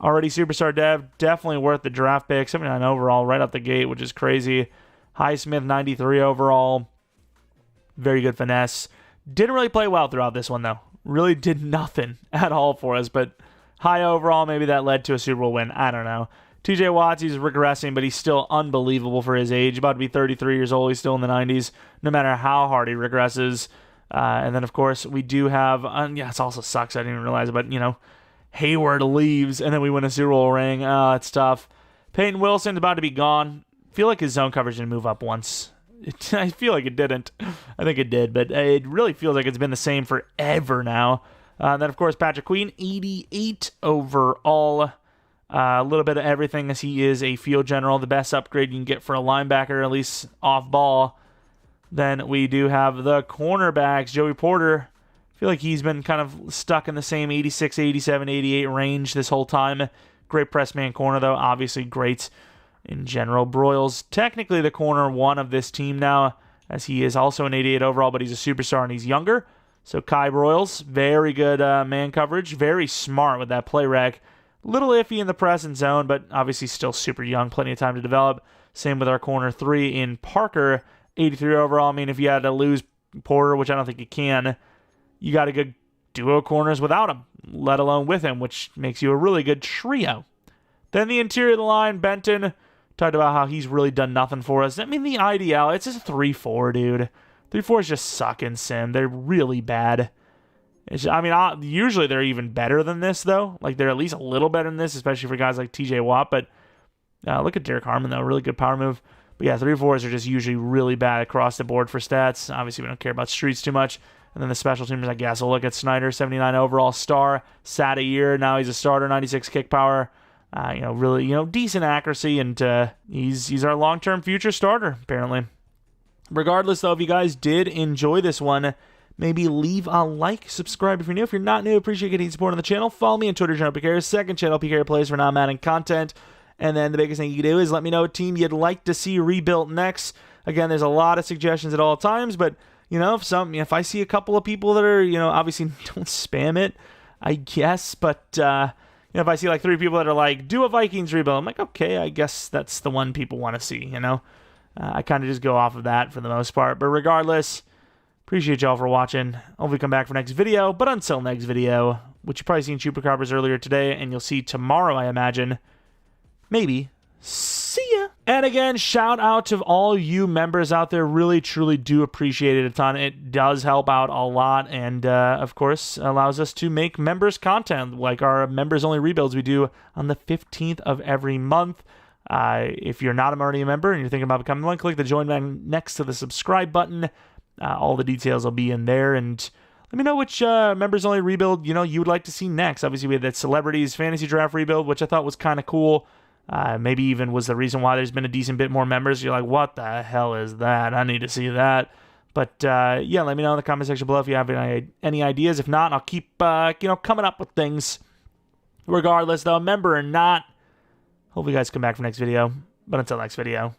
Already superstar dev, definitely worth the draft pick. 79 overall right out the gate, which is crazy. Highsmith, 93 overall. Very good finesse. Didn't really play well throughout this one, though. Really did nothing at all for us, but high overall, maybe that led to a Super Bowl win. I don't know. TJ Watts, he's regressing, but he's still unbelievable for his age. About to be 33 years old. He's still in the 90s, no matter how hard he regresses. And then, of course, we do have... it also sucks. I didn't even realize it, but, Hayward leaves, and then we win a Super Bowl ring. It's tough. Peyton Wilson's about to be gone. I feel like his zone coverage didn't move up once. I feel like it didn't. I think it did, but it really feels like it's been the same forever now. And then, of course, Patrick Queen, 88 overall. A little bit of everything as he is a field general, the best upgrade you can get for a linebacker, at least off ball. Then we do have the cornerbacks. Joey Porter, I feel like he's been kind of stuck in the same 86, 87, 88 range this whole time. Great press man corner, though. Obviously great in general. Broyles, technically the corner one of this team now, as he is also an 88 overall, but he's a superstar and he's younger. So Kai Broyles, very good man coverage. Very smart with that play rec. Little iffy in the press and zone, but obviously still super young. Plenty of time to develop. Same with our corner 3 in Parker. 83 overall. I mean, if you had to lose Porter, which I don't think you can, you got a good duo corners without him, let alone with him, which makes you a really good trio. Then the interior of the line, Benton, talked about how he's really done nothing for us. I mean, the IDL, it's just a 3-4, dude. 3-4s just suck in Sim. They're really bad. Usually they're even better than this, though. Like, they're at least a little better than this, especially for guys like TJ Watt. But look at Derrick Harmon, though. Really good power move. But yeah, 3-4s are just usually really bad across the board for stats. Obviously, we don't care about streets too much. And then the special teamers, I guess. We'll look at Snyder, 79 overall star. Sat a year. Now he's a starter, 96 kick power. Really, decent accuracy. And he's our long-term future starter, apparently. Regardless, though, if you guys did enjoy this one, maybe leave a like, subscribe if you're new. If you're not new, appreciate getting support on the channel. Follow me on Twitter, Jeromepkr. Second channel, PK Plays for non-Madden content. And then the biggest thing you can do is let me know what team you'd like to see rebuilt next. Again, there's a lot of suggestions at all times, but, if I see a couple of people that are, obviously don't spam it, I guess, but, if I see like 3 people that are like, do a Vikings rebuild, I'm like, okay, I guess that's the one people want to see, I kind of just go off of that for the most part. But regardless, appreciate y'all for watching. Hopefully come back for next video. But until next video, which you've probably seen Chupacabras earlier today, and you'll see tomorrow, I imagine. Maybe. See ya. And again, shout out to all you members out there. Really, truly do appreciate it a ton. It does help out a lot. And, of course, allows us to make members content, like our members-only rebuilds we do on the 15th of every month. If you're not already a member and you're thinking about becoming one, click the join button next to the subscribe button. All the details will be in there, and let me know which members-only rebuild you would like to see next. Obviously, we had that Celebrities Fantasy Draft rebuild, which I thought was kind of cool. Maybe even was the reason why there's been a decent bit more members. You're like, what the hell is that? I need to see that. But yeah, let me know in the comment section below if you have any ideas. If not, I'll keep coming up with things. Regardless, though, member or not, hopefully you guys come back for next video. But until next video,